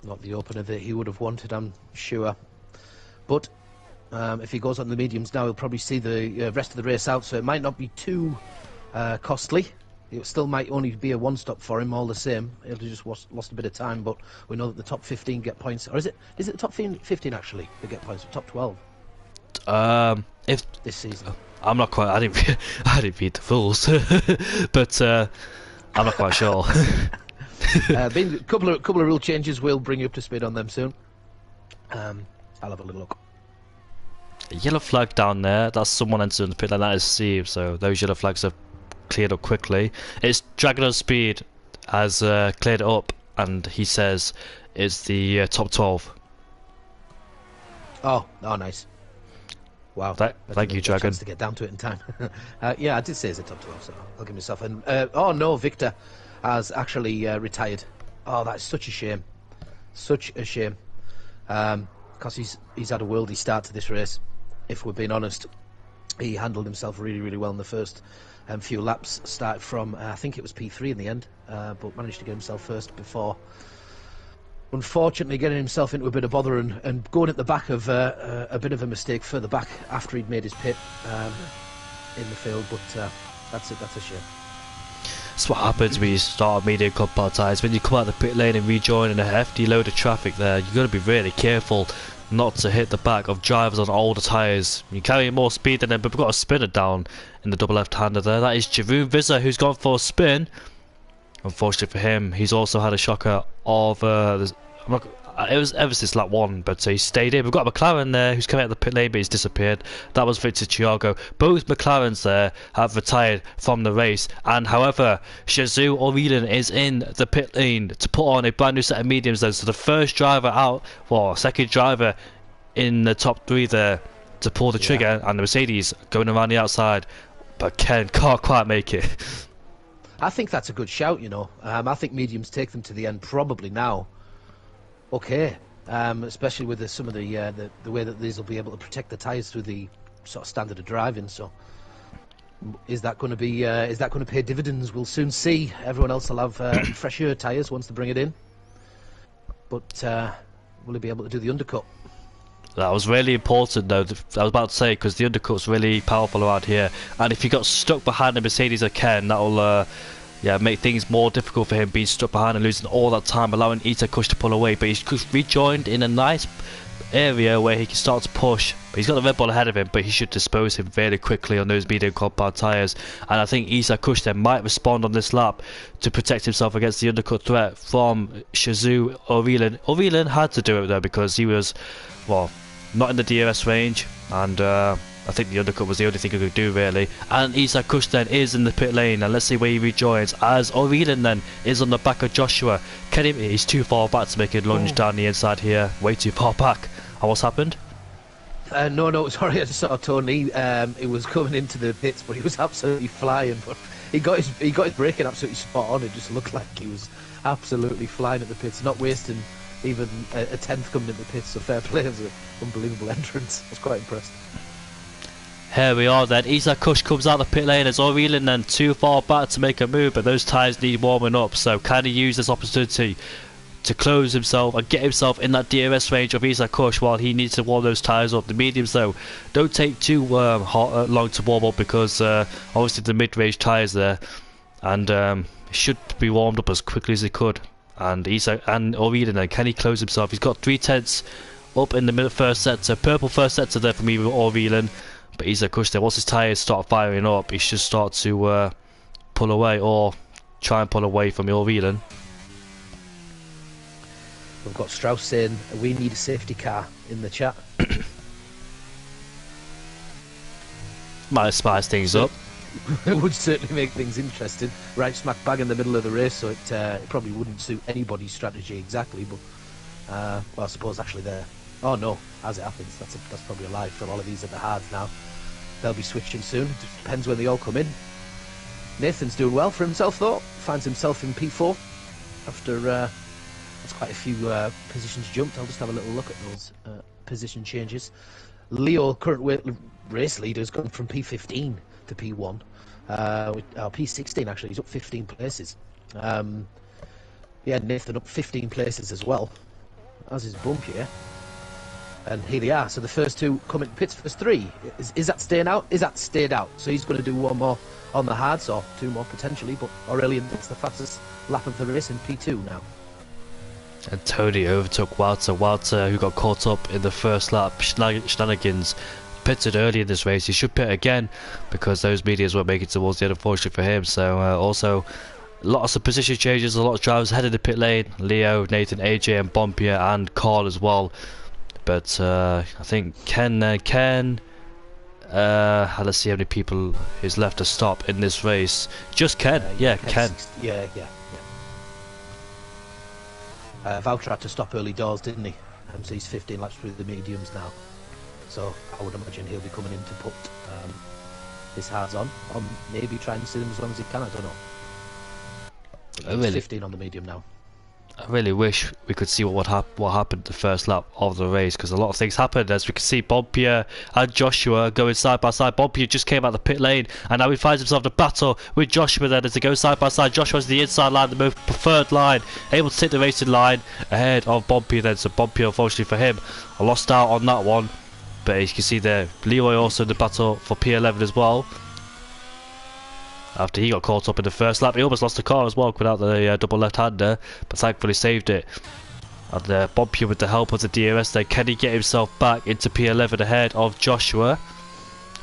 Not the opener that he would have wanted, I'm sure. But if he goes on the mediums now, he'll probably see the rest of the race out, so it might not be too costly. It still might only be a one-stop for him all the same. He'll just lost a bit of time, but we know that the top 15 get points. Or is it the top 15 actually that get points? Top 12? If this season. I'm not quite... I didn't read the rules. But I'm not quite sure. Been a couple of rule changes. We'll bring you up to speed on them soon. I'll have a little look. A yellow flag down there. That's someone entering the pit lane. That is Steve. So those yellow flags are cleared up quickly. It's Dragon on Speed has cleared it up, and he says it's the top 12. Oh, nice. Wow. Thank you, Dragon. Chance to get down to it in time. Yeah, I did say it's a top 12, so I'll give myself. And oh no, Victor has actually retired. Oh, that's such a shame. Such a shame. Because he's had a worldy start to this race. If we're being honest, he handled himself really, really well in the first few laps. Started from I think it was P3 in the end, but managed to get himself first before, unfortunately, getting himself into a bit of bother and going at the back of a bit of a mistake further back after he'd made his pit in the field. But that's a shame. That's what happens when you start medium compound tyres. When you come out the pit lane and rejoin in a hefty load of traffic there, you've got to be really careful not to hit the back of drivers on older tyres. You carry more speed than them, but we've got a spinner down in the double left-hander there. That is Jeroen Visser, who's gone for a spin. Unfortunately for him, he's also had a shocker of... it was ever since lap 1, but he stayed in. We've got a McLaren there who's coming out of the pit lane, but he's disappeared. That was Victor Thiago. Both McLarens there have retired from the race, and however, Shazoo Orlean is in the pit lane to put on a brand new set of mediums there. So the first driver out, second driver in the top 3 there to pull the trigger, and the Mercedes going around the outside, but Ken can't quite make it. I think that's a good shout, you know. I think mediums take them to the end probably now. Okay, especially with some of the way that these will be able to protect the tyres through the sort of standard of driving. So, is that going to pay dividends? We'll soon see. Everyone else will have fresher tyres once they bring it in. but will he be able to do the undercut? That was really important though, I was about to say, because the undercut's really powerful around here, and if he got stuck behind a Mercedes or Ken, that'll yeah, make things more difficult for him, being stuck behind and losing all that time, allowing Isa Kush to pull away. But he's rejoined in a nice area where he can start to push. But he's got the Red Bull ahead of him, but he should dispose him fairly quickly on those medium compound tyres. And I think Isa Kush then might respond on this lap to protect himself against the undercut threat from Shazoo O'Reilly. O'Reilly had to do it though, because he was, well, not in the DRS range, and I think the undercut was the only thing he could do really. And Isa Kush then is in the pit lane, and let's see where he rejoins, as O'Reilly then is on the back of Joshua. He's too far back to make a lunge down the inside here, way too far back. And what's happened? No, sorry, I just saw Tony. He was coming into the pits, but he was absolutely flying. But he got his braking absolutely spot on. It just looked like he was absolutely flying at the pits, not wasting even a tenth coming into the pits. So fair play, it was an unbelievable entrance. I was quite impressed. Here we are then. Isa Kush comes out the pit lane as O'Reilly then too far back to make a move, but those tyres need warming up. So can he use this opportunity to close himself and get himself in that DRS range of Isa Kush while he needs to warm those tyres up? The mediums though don't take too long to warm up, because obviously the mid-range tyres there, and should be warmed up as quickly as he could. And O'Reilly then, can he close himself? He's got 3/10 up in the first sector, purple first sector there from O'Reilly. But Isa Kush there, once his tyres start firing up, he should start to pull away, or try and pull away from O'Reilly. We've got Strauss saying we need a safety car in the chat. Might spice things up. It would certainly make things interesting. Right smack bang in the middle of the race, so it probably wouldn't suit anybody's strategy exactly, but well, I suppose actually there. Oh no, as it happens, that's probably a lie for all of these at the hards now. They'll be switching soon. It depends when they all come in. Nathan's doing well for himself though. Finds himself in P4 after that's quite a few positions jumped. I'll just have a little look at those position changes. Leo, current race leader, has gone from P15 to P1. P16 actually, he's up 15 places. Yeah, Nathan up 15 places as well, as is Bump here. And here they are. So the first two come in pits, first three. Is that staying out? Is that stayed out? So he's going to do one more on the hards, or two more potentially. But Aurelian gets the fastest lap of the race in P2 now. And Tony overtook Walter. Walter, who got caught up in the first lap shenanigans, pitted early in this race. He should pit again, because those medias won't make it towards the end, unfortunately for him. So also lots of position changes, a lot of drivers headed the pit lane. Leo, Nathan, AJ and Bompier and Carl as well. But I think Ken, let's see how many people is left to stop in this race. Just Ken, Ken. Yeah. Valtra had to stop early doors, didn't he? So he's 15 laps through the mediums now. So I would imagine he'll be coming in to put his hards on, or maybe try and sit him as long as he can. I don't know. He's 15 on the medium now. I really wish we could see what happened the first lap of the race, because a lot of things happened. As we can see, Bompier and Joshua going side by side. Bompier just came out the pit lane, and now he finds himself in a battle with Joshua then as they go side by side. Joshua's the inside line, the most preferred line, able to take the racing line ahead of Bompier then. So Bompier, unfortunately for him, lost out on that one. But as you can see there, Leroy also in the battle for P11 as well. After he got caught up in the first lap, he almost lost the car as well without the double left-hander, but thankfully saved it. And Bompier with the help of the DRS there, can he get himself back into P11 ahead of Joshua?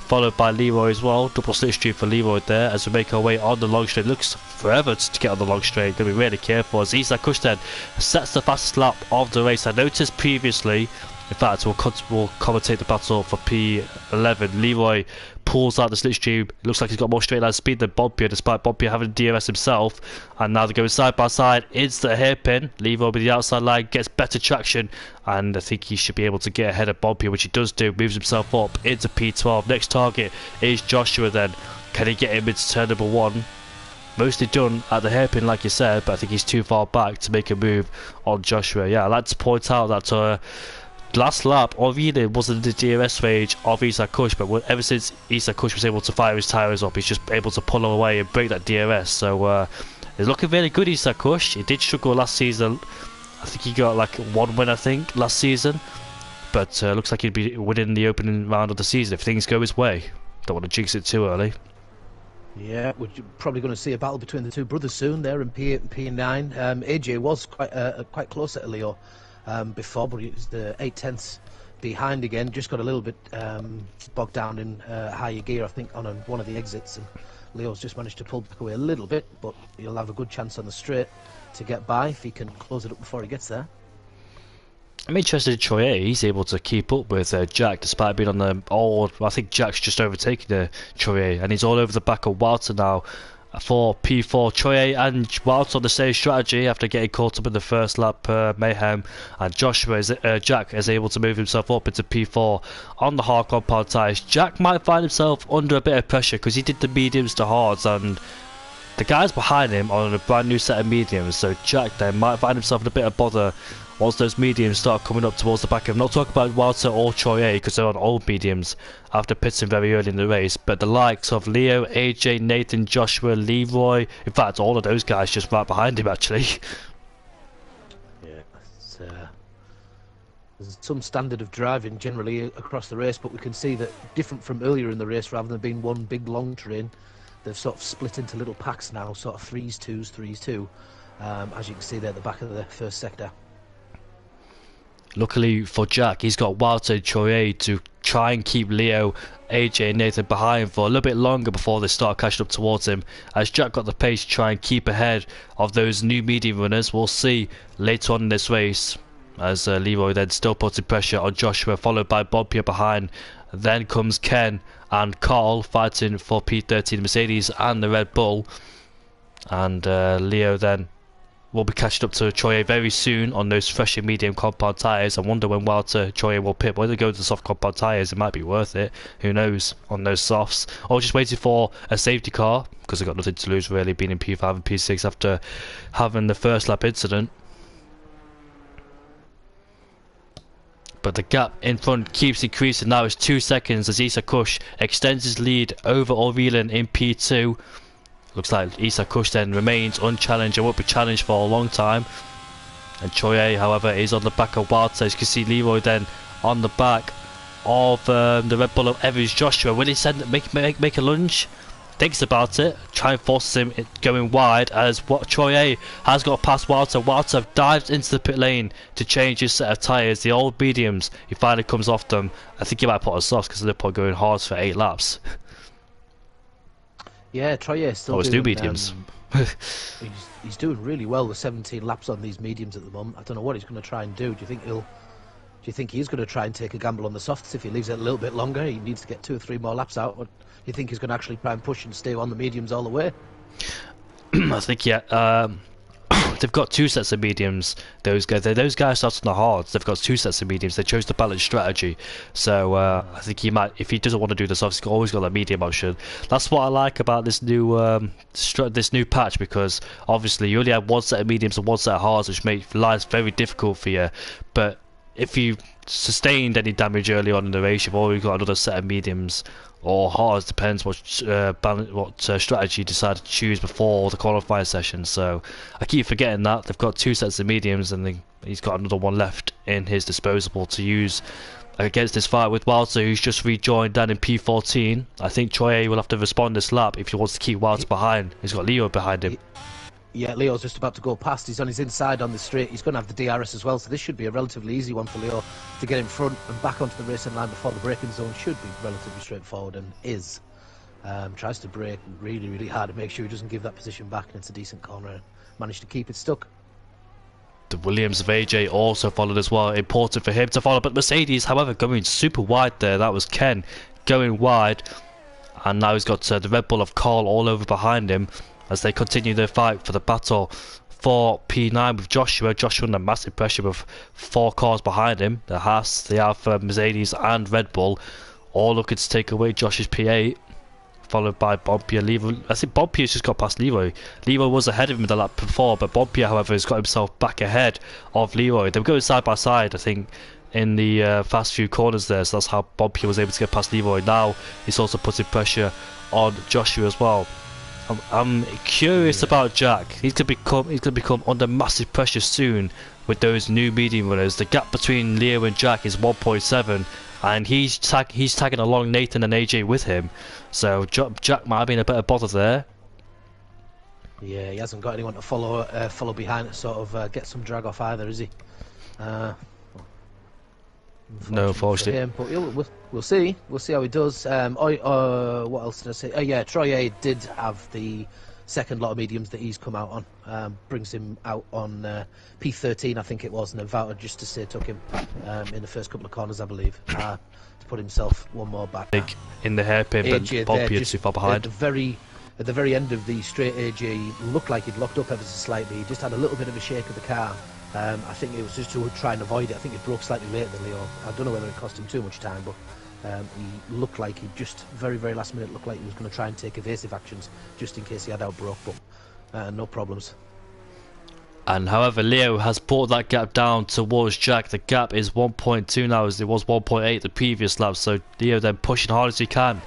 Followed by Leroy as well, double slipstream for Leroy there as we make our way on the long straight. Looks forever to get on the long straight, going to be really careful as Isa Kush then sets the fastest lap of the race. I noticed previously, in fact we'll commentate the battle for P11, Leroy pulls out the slipstream. Looks like he's got more straight line speed than Bompier, despite Bompier having DRS himself. And now they're going side by side into the hairpin. Leroy with the outside line gets better traction, and I think he should be able to get ahead of Bompier, which he does do. Moves himself up into P12. Next target is Joshua then. Can he get him into turn number one? Mostly done at the hairpin, like you said, but I think he's too far back to make a move on Joshua. Yeah, I'd like to point out that last lap, O'Reilly wasn't in the DRS range of Isa Kush, but ever since Isa Kush was able to fire his tyres up, he's just able to pull away and break that DRS. So it's looking very good, Isa Kush. He did struggle last season I think he got like 1 win, I think, last season. But looks like he'd be winning the opening round of the season if things go his way. Don't want to jinx it too early. Yeah, we're probably going to see a battle between the two brothers soon there in P8 and P9. AJ was quite close at Leo before, but he was the 8/10ths behind again. Just got a little bit bogged down in higher gear, I think, on one of the exits. And Leo's just managed to pull back away a little bit, but he'll have a good chance on the straight to get by if he can close it up before he gets there. I'm interested in Troy A. He's able to keep up with Jack despite being on the old. I think Jack's just overtaken Troy A, and he's all over the back of Walter now for P4. Troy A and Walter on the same strategy after getting caught up in the first lap mayhem, and Jack is able to move himself up into P4 on the hard compound tyres. Jack might find himself under a bit of pressure because he did the mediums to hards, and the guys behind him are on a brand new set of mediums, so Jack then might find himself in a bit of bother once those mediums start coming up towards the back of him. Not talking about Walter or Troy A because they're on old mediums after pitting very early in the race, but the likes of Leo, AJ, Nathan, Joshua, Leroy, in fact all of those guys just right behind him actually. Yeah, there's some standard of driving generally across the race, but we can see that different from earlier in the race, rather than being one big long train, they've sort of split into little packs now, sort of 3s, 2s, 3s, 2, as you can see there at the back of the first sector. Luckily for Jack, he's got Walter and Troy A to try and keep Leo, AJ and Nathan behind for a little bit longer before they start catching up towards him. As Jack got the pace to try and keep ahead of those new medium runners, we'll see later on in this race as Leroy then still putting pressure on Joshua, followed by Bob Pierre behind. Then comes Ken and Carl fighting for P13 Mercedes and the Red Bull, and Leo then will be catching up to Troy very soon on those fresher medium compound tyres. I wonder when Walter Troy will pit. Whether they go to the soft compound tyres, it might be worth it. Who knows on those softs? Or just waiting for a safety car because they've got nothing to lose really, being in P5 and P6 after having the first lap incident. But the gap in front keeps increasing. Now it's 2 seconds as Isa Kush extends his lead over O'Reilly in P2. Looks like Isa Kush then remains unchallenged and won't be challenged for a long time. And Troy A, however, is on the back of Walter. As you can see, Leroy then on the back of the Red Bull of Evans Joshua. Will he make a lunge? Thinks about it. Try and force him going wide as Troy A has got past Walter. Walter dives into the pit lane to change his set of tyres. The old mediums, he finally comes off them. I think he might put on softs because they're probably going hard for 8 laps. Yeah, Troy A still doing, new mediums. He's doing really well with 17 laps on these mediums at the moment. I don't know what he's going to try and do. Do you think he's going to try and take a gamble on the softs if he leaves it a little bit longer? He needs to get 2 or 3 more laps out. Or do you think he's going to actually try and push and stay on the mediums all the way? I think they've got 2 sets of mediums. Those guys started on the hards. They've got 2 sets of mediums. They chose the balanced strategy. So I think he might, if he doesn't want to do the softs, he's always got that medium option. That's what I like about this new patch, because obviously you only have 1 set of mediums and 1 set of hards, which makes life very difficult for you. But if you sustained any damage early on in the race, you've already got another set of mediums or hards, depends what strategy you decide to choose before the qualifying session. So I keep forgetting that they've got 2 sets of mediums and he's got another one left in his disposable to use against this fight with Walter, who's just rejoined down in P14. I think Troy A will have to respond this lap if he wants to keep Walter behind. He's got Leo behind him. Yeah, Leo's just about to go past. He's on his inside on the straight. He's going to have the DRS as well, so this should be a relatively easy one for Leo to get in front and back onto the racing line before the braking zone. Should be relatively straightforward, and is. Tries to brake really, really hard to make sure he doesn't give that position back, and it's a decent corner and managed to keep it stuck. The Williams of AJ also followed as well. Important for him to follow, but Mercedes, however, going super wide there. That was Ken going wide, and now he's got the Red Bull of Carl all over behind him as they continue their fight for the battle for P9 with Joshua. Joshua under massive pressure with 4 cars behind him. The Haas, the Alpha, Mercedes and Red Bull all looking to take away Josh's P8, followed by Bonpier. I think Bonpier's just got past Leroy. Leroy was ahead of him in the lap before, but Bonpier, however, has got himself back ahead of Leroy. They were going side by side, I think, in the fast few corners there, so that's how Bonpier was able to get past Leroy. Now he's also putting pressure on Joshua as well. I'm curious about Jack. He's gonna become under massive pressure soon with those new medium runners. The gap between Leo and Jack is 1.7, and he's tagging along Nathan and AJ with him. So Jack might have been a better bother there. Yeah, he hasn't got anyone to follow behind to sort of get some drag off either, is he? No, unfortunately. For him, but we'll see. We'll see how he does. What else did I say? Oh yeah, Troy A did have the second lot of mediums that he's come out on. Brings him out on P13, I think it was, and then Vouter just to say took him in the first couple of corners, I believe, to put himself one more back. In the hairpin, but Bobby too far behind. At the very end of the straight, AJ looked like he'd locked up ever so slightly. He just had a little bit of a shake of the car. I think it was just to try and avoid it. I think it broke slightly later than Leo. I don't know whether it cost him too much time, but he looked like he just very, very last minute looked like he was going to try and take evasive actions just in case he had outbroke, but no problems. And however, Leo has brought that gap down towards Jack. The gap is 1.2 now, as it was 1.8 the previous lap. So Leo then pushing hard as he can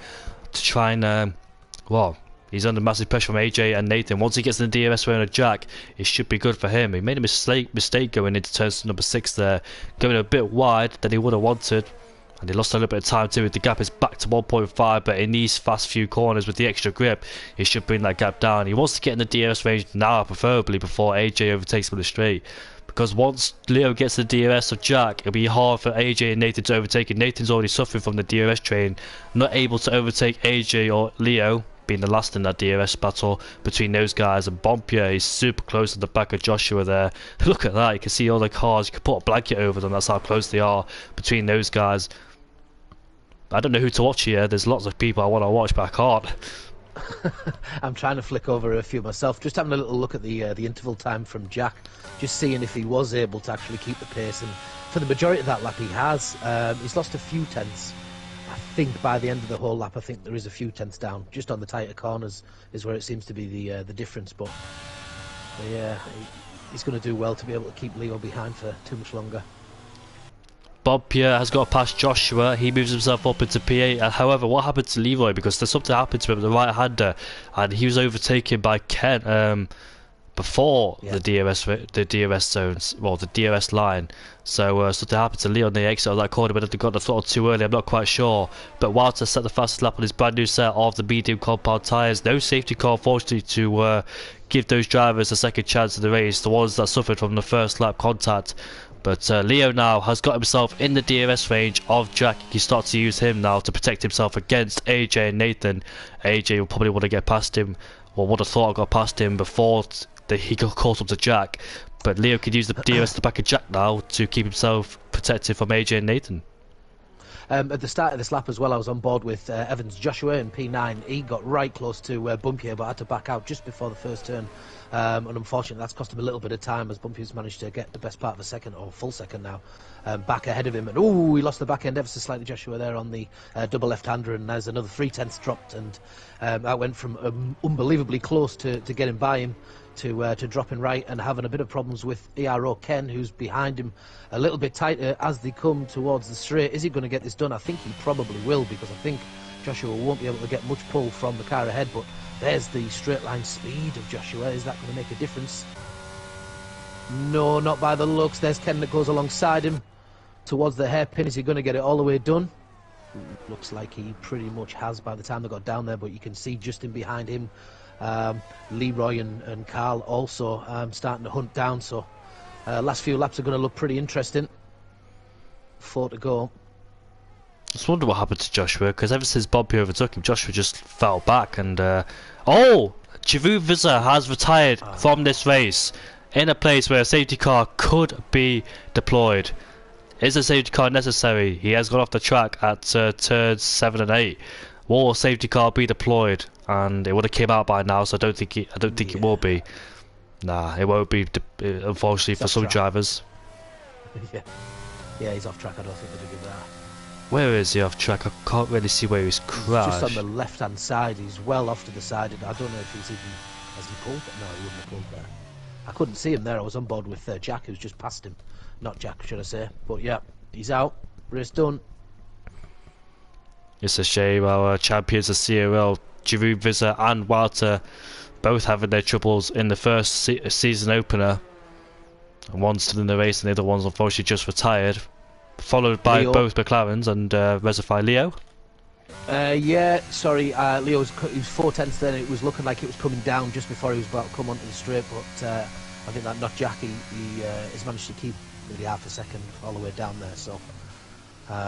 to try and, well, he's under massive pressure from AJ and Nathan. Once he gets in the DRS round of Jack, it should be good for him. He made a mistake going into turn number 6 there, going a bit wide than he would have wanted, and he lost a little bit of time too. The gap is back to 1.5, but in these fast few corners with the extra grip, he should bring that gap down. He wants to get in the DRS range now, preferably before AJ overtakes him in the straight, because once Leo gets the DRS of Jack, it'll be hard for AJ and Nathan to overtake him. Nathan's already suffering from the DRS train, not able to overtake AJ or Leo, being the last in that DRS battle between those guys. And Bompier is super close to the back of Joshua there. Look at that, you can see all the cars, you can put a blanket over them, that's how close they are between those guys. I don't know who to watch here. There's lots of people I want to watch, but I can't. I'm trying to flick over a few myself, just having a little look at the interval time from Jack, just seeing if he was able to actually keep the pace, and for the majority of that lap he has. He's lost a few tenths. I think by the end of the whole lap, I think there is a few tenths down. Just on the tighter corners is where it seems to be the difference. But yeah, he's going to do well to be able to keep Leo behind for too much longer. Bob Pierre has got past Joshua. He moves himself up into P8. However, what happened to Leroy? Because there's something happened to him, the right-hander, and he was overtaken by Ken before the DRS zones, well, the DRS line. So something happened to Leo on the exit of that corner, but they got the throttle too early. I'm not quite sure. But Walter set the fastest lap on his brand new set of the medium compound tyres. No safety car, fortunately, to give those drivers a second chance in the race, the ones that suffered from the first lap contact. But Leo now has got himself in the DRS range of Jack. He starts to use him now to protect himself against AJ and Nathan. AJ will probably want to get past him, or would have thought I got past him before he got caught up to Jack. But Leo could use the DRS at the back of Jack now to keep himself protected from AJ and Nathan. At the start of this lap as well, I was on board with Evans Joshua in P9. He got right close to Bumpier, but had to back out just before the first turn. And unfortunately, that's cost him a little bit of time, as Bumpier's managed to get the best part of a second, or full second now, back ahead of him. And he lost the back end ever so slightly, Joshua, there on the double left-hander, and there's another 3/10 dropped, and that went from unbelievably close to getting by him to dropping right and having a bit of problems with ERO Ken, who's behind him a little bit tighter as they come towards the straight. Is he going to get this done? I think he probably will, because I think Joshua won't be able to get much pull from the car ahead, but there's the straight line speed of Joshua. Is that going to make a difference? No, not by the looks. There's Ken that goes alongside him towards the hairpin. Is he going to get it all the way done? Looks like he pretty much has by the time they got down there, but you can see just in behind him Leroy and Carl also starting to hunt down. So last few laps are going to look pretty interesting. 4 to go. I just wonder what happened to Joshua, because ever since Bobby overtook him, Joshua just fell back. And Javu Vizza has retired from this race in a place where a safety car could be deployed. Is a safety car necessary? He has gone off the track at turns 7 and 8. Will a safety car be deployed? And it would have came out by now, so I don't think it will be. Nah, it won't be. Unfortunately, for some drivers. Yeah, he's off track. I don't think they'll give that. Where is he off track? I can't really see where he's crashed. Just on the left-hand side. He's well off to the side. I don't know if he's even... Has he pulled? No, he wouldn't have pulled there. I couldn't see him there. I was on board with Jack, who's just passed him. Not Jack, should I say. But yeah, he's out. Race done. It's a shame our champions of CRL Giroud, Vizza and Walter both having their troubles in the first season opener. And one's still in the race and the other one's unfortunately just retired. Followed by Leo. both McLarens and Reservoir. Leo? Yeah, sorry, Leo was 4/10 then. It was looking like it was coming down just before he was about to come onto the straight, but I think that knocked Jack. He has managed to keep maybe half a second all the way down there, so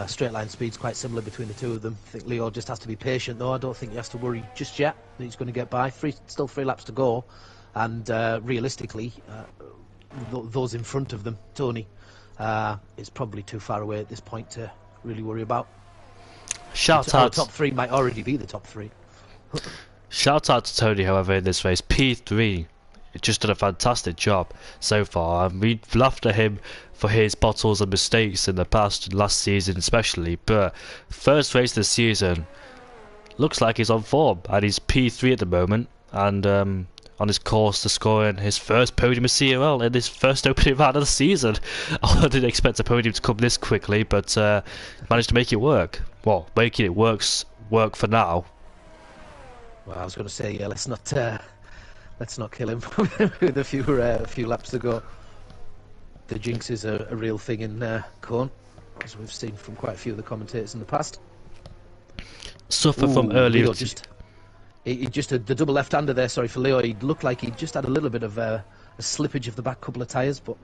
straight line speed's quite similar between the two of them. I think Leo just has to be patient though. I don't think he has to worry just yet that he's going to get by. Still 3 laps to go, and realistically those in front of them, Tony, is probably too far away at this point to really worry about. Shout out. Top 3 might already be the top 3. Shout out to Tony, however, in this race. P3, just done a fantastic job so far. We've laughed at him for his bottles and mistakes in the past, last season especially, but first race of the season, looks like he's on form, and he's P3 at the moment, and on his course to scoring his first podium of CRL in this first opening round of the season. I didn't expect a podium to come this quickly, but managed to make it work. Well, making it work for now. Well, I was going to say, yeah, let's not kill him with a few laps to go. The jinx is a real thing in Cone, as we've seen from quite a few of the commentators in the past. Suffer from early. He just had the double left-hander there. Sorry for Leo. He looked like he just had a little bit of a slippage of the back couple of tyres, but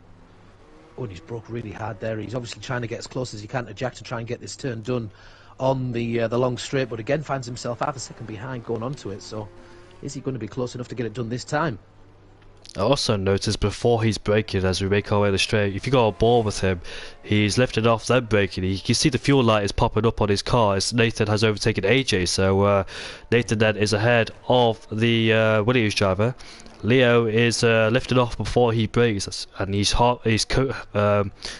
he's broke really hard there. He's obviously trying to get as close as he can to Jack to try and get this turn done on the long straight, but again finds himself half a second behind going onto it. So is he going to be close enough to get it done this time? I also noticed before he's braking, as we make our way the straight, if you go on board with him, he's lifted off then braking. You can see the fuel light is popping up on his car as Nathan has overtaken AJ, so Nathan then is ahead of the Williams driver. Leo is lifted off before he brakes, and he's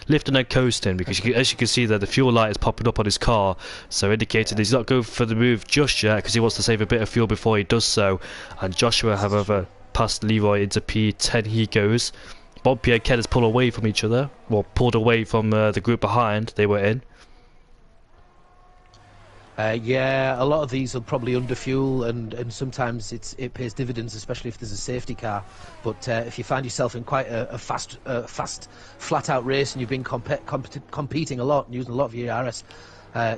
lifting and coasting, because as you can see there, the fuel light is popping up on his car, so indicating he's not going for the move just yet, because he wants to save a bit of fuel before he does so. And Joshua, however, past Leroy into P10 he goes. Bumpy and Ken has pulled away from each other, well, pulled away from the group behind they were in. Yeah, a lot of these are probably under fuel, and sometimes it pays dividends, especially if there's a safety car. But if you find yourself in quite a fast, flat-out race, and you've been competing a lot and using a lot of your ERS,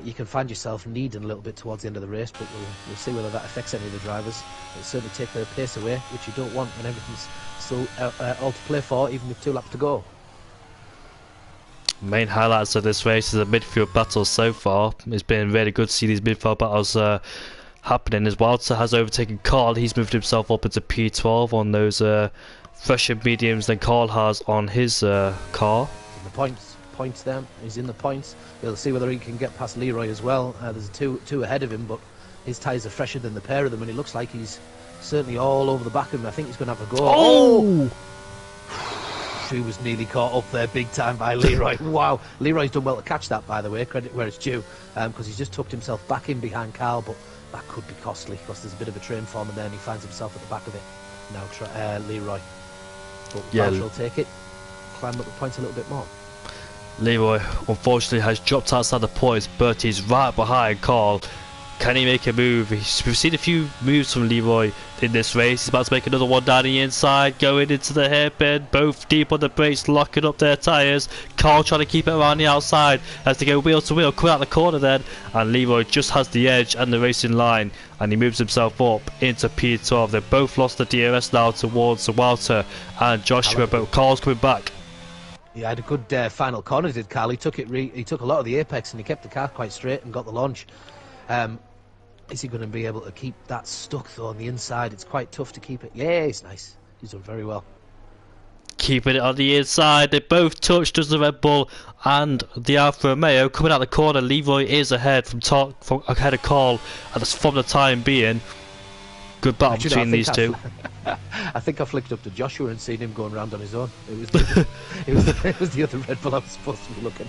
you can find yourself needing a little bit towards the end of the race. But we'll see whether that affects any of the drivers. It'll certainly take their pace away, which you don't want when everything's still all to play for, even with 2 laps to go. Main highlights of this race is the midfield battles so far. It's been really good to see these midfield battles happening, as Walter has overtaken Carl. He's moved himself up into P12 on those fresher mediums than Carl has on his car. In the points there. He's in the points. We'll see whether he can get past Leroy as well. There's two ahead of him, but his tyres are fresher than the pair of them, and it looks like he's certainly all over the back of him. I think he's going to have a go. Oh! He was nearly caught up there big time by Leroy. Wow, Leroy's done well to catch that, by the way, credit where it's due, because he's just tucked himself back in behind Carl, but that could be costly because there's a bit of a train forming there and he finds himself at the back of it now. Leroy, but yeah, will take it, climb up the points a little bit more. Leroy unfortunately has dropped outside the points, but he's right behind Carl. Can he make a move? We've seen a few moves from Leroy in this race. He's about to make another one down the inside, going into the hairpin, both deep on the brakes, locking up their tyres. Carl trying to keep it around the outside as they go wheel to wheel, coming out the corner then, and Leroy just has the edge and the racing line, and he moves himself up into P12. They've both lost the DRS now towards Walter and Joshua, but Carl's coming back. He had a good final corner, did Carl. He took a lot of the apex and he kept the car quite straight and got the launch. Is he going to be able to keep that stuck though on the inside? It's quite tough to keep it. Yeah, he's nice. He's done very well. Keeping it on the inside. They both touched as the Red Bull and the Alfa Romeo. Coming out the corner, Leroy is ahead from ahead of Carl from the time being. Good battle between these two. I think I flicked up to Joshua and seen him going around on his own. It was the other Red Bull I was supposed to be looking.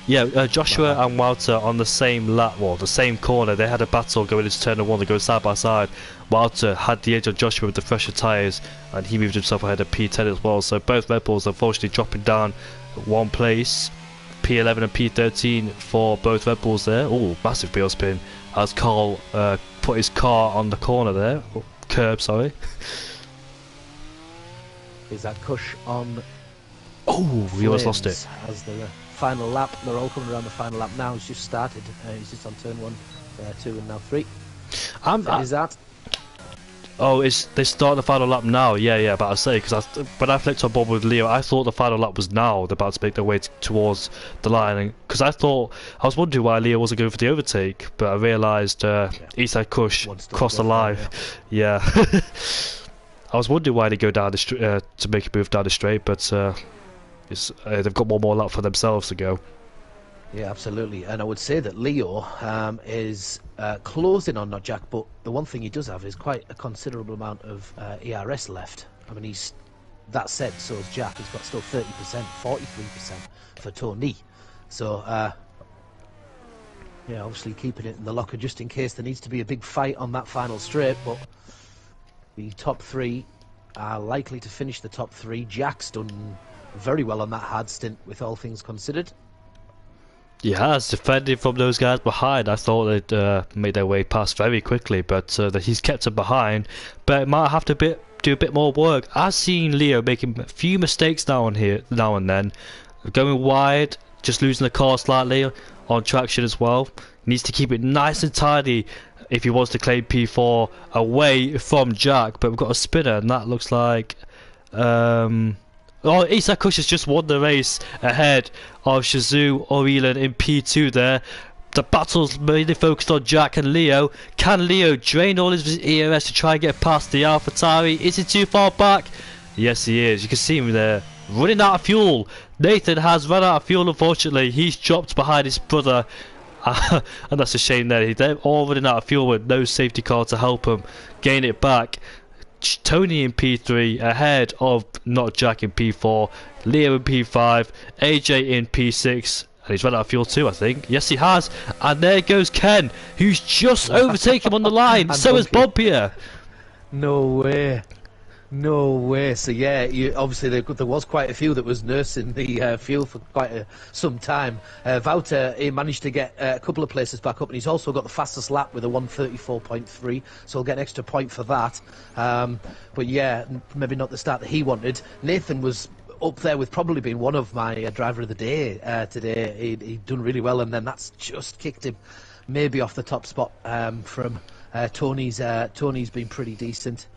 Yeah, Joshua and Walter on the same lap, well, the same corner. They had a battle going into turn 1. They go side by side. Walter had the edge on Joshua with the fresher tyres, and he moved himself ahead of P10 as well. So both Red Bulls unfortunately dropping down one place. P11 and P13 for both Red Bulls there. Oh, massive wheel spin as Carl put his car on the corner there. Oh, curb, sorry. Is that Kush on? Oh, he almost lost it. As the final lap, they're all coming around the final lap now. He's just started. He's just on turn 1, 2, and now 3. Is that? Oh, they start the final lap now? Yeah, but I say, because when I flicked on board with Leo, I thought the final lap was now. They're about to make their way towards the line, because I was wondering why Leo wasn't going for the overtake, but I realised Eastside Kush crossed the line. Yeah. I was wondering why they go down the to make a move down the straight, but they've got one more lap for themselves to go. Yeah, absolutely. And I would say that Leo is closing on not Jack, but the one thing he does have is quite a considerable amount of ERS left. I mean, that said, so is Jack. He's got still 30%, 43% for Tony. So, yeah, obviously keeping it in the locker just in case there needs to be a big fight on that final straight. But the top 3 are likely to finish the top 3. Jack's done very well on that hard stint, with all things considered. He has defended from those guys behind. I thought they'd made their way past very quickly, but that he's kept them behind. But might have to do a bit more work. I've seen Leo making a few mistakes now and then, going wide, just losing the car slightly on traction as well. He needs to keep it nice and tidy if he wants to claim P4 away from Jack. But we've got a spinner, and that looks like. Oh, Isak Kush has just won the race ahead of Shazoo Orelan in P2 there. The battle's mainly focused on Jack and Leo. Can Leo drain all his ERS to try and get past the AlphaTauri? Is he too far back? Yes, he is. You can see him there running out of fuel. Nathan has run out of fuel, unfortunately. He's dropped behind his brother. And that's a shame there. They're all running out of fuel with no safety car to help him gain it back. Tony in P3 ahead of not Jack in P4, Leo in P5, AJ in P6, and he's run out of fuel too, I think. Yes, he has. And there goes Ken, who's just overtaken him on the line. So is Bob here. No way. No way. So yeah, obviously there was quite a few that was nursing the fuel for quite some time. Wouter, he managed to get a couple of places back up, and he's also got the fastest lap with a 1:34.3, so he'll get an extra point for that. But yeah, maybe not the start that he wanted. Nathan was up there with probably being one of my driver of the day today. He'd done really well, and then that's just kicked him maybe off the top spot from Tony's. Tony's been pretty decent.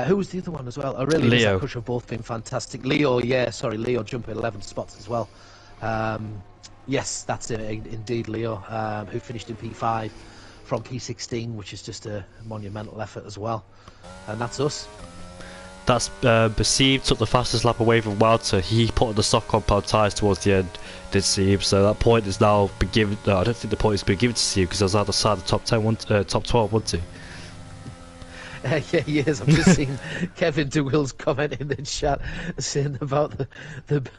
Who was the other one as well? Really, Leo. Kush have both been fantastic. Leo, Leo jumping 11 spots as well. Yes, that's it, indeed, Leo, who finished in P5 from P16, which is just a monumental effort as well. And that's us. That's Perceived took the fastest lap away from Wouter. He put on the soft compound tyres towards the end, did Steve. So that point is now been given. No, I don't think the point has been given to Steve because I was outside the top 10, top 12, wasn't he? Yeah, he is. I'm just seeing Kevin DeWill's comment in the chat saying about the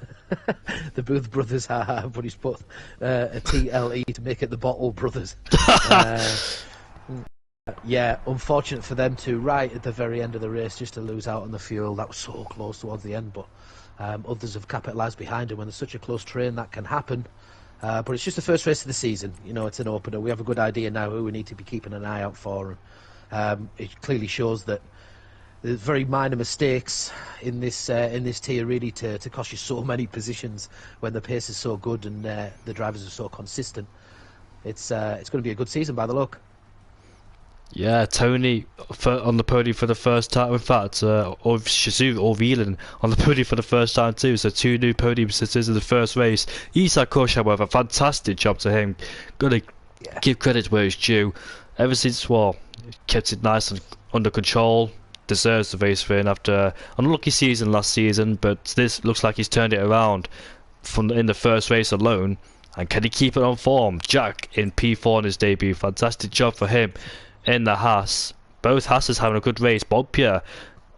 Booth brothers, but he's put a TLE to make it the Bottle brothers. Yeah, unfortunate for them too, right at the very end of the race, just to lose out on the fuel. That was so close towards the end, but others have capitalised behind him. When there's such a close train, that can happen. But it's just the first race of the season. You know, it's an opener. We have a good idea now who we need to be keeping an eye out for. It clearly shows that there's very minor mistakes in this tier really to cost you so many positions when the pace is so good and the drivers are so consistent. It's going to be a good season by the look. Yeah, Tony on the podium for the first time. In fact, or Shazoo or Whelan on the podium for the first time too. So 2 new podium sitters in the first race. Isak Kush, however, fantastic job to him. Gotta give credit where it's due. Ever since, kept it nice and under control. Deserves the race win after an unlucky season last season, but this looks like he's turned it around in the first race alone. And can he keep it on form? Jack in P4 in his debut. Fantastic job for him in the Haas. Both Haas's having a good race. Bob Pierre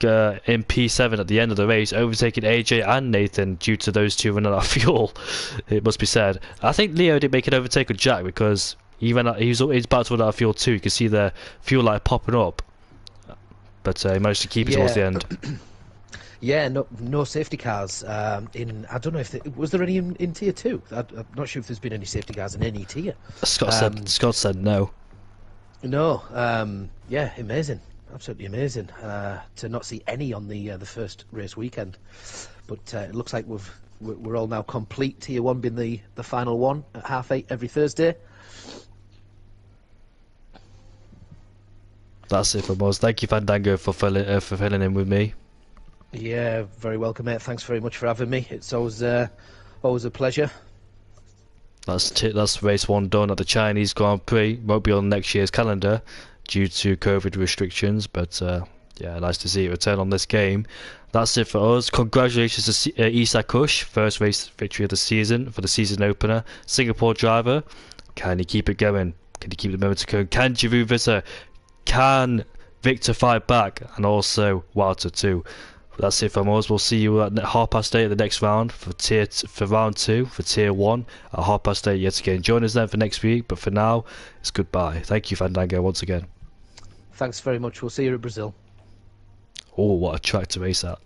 in P7 at the end of the race, overtaking AJ and Nathan due to those two running out of fuel, it must be said. I think Leo did make an overtake with Jack because he's about to run out of fuel too. You can see the fuel light popping up, but he managed to keep it towards the end. Yeah, no safety cars I don't know if was there any in tier 2. I'm not sure if there's been any safety cars in any tier. Scott said no. No, yeah, amazing, absolutely amazing. To not see any on the first race weekend, but it looks like we're all now complete. Tier 1 being the final one at 8:30 every Thursday. That's it from us. Thank you, Fandango, for filling in with me. Yeah, very welcome, mate. Thanks very much for having me. It's always always a pleasure. That's race 1 done at the Chinese Grand Prix. Won't be on next year's calendar due to COVID restrictions, but yeah, nice to see it return on this game. That's it for us. Congratulations to Isak Kush, first race victory of the season for the season opener. Singapore driver, can he keep it going? Can he keep the momentum going? Can Giroud Visser? Can Victor fight back? And also Walter too. That's it from us. We'll see you at 8:30 at the next round for round 2 for tier 1 at 8:30 yet again. Join us then for next week, but for now, it's goodbye. Thank you, Fandango, once again. Thanks very much. We'll see you at Brazil. Oh, what a track to race at.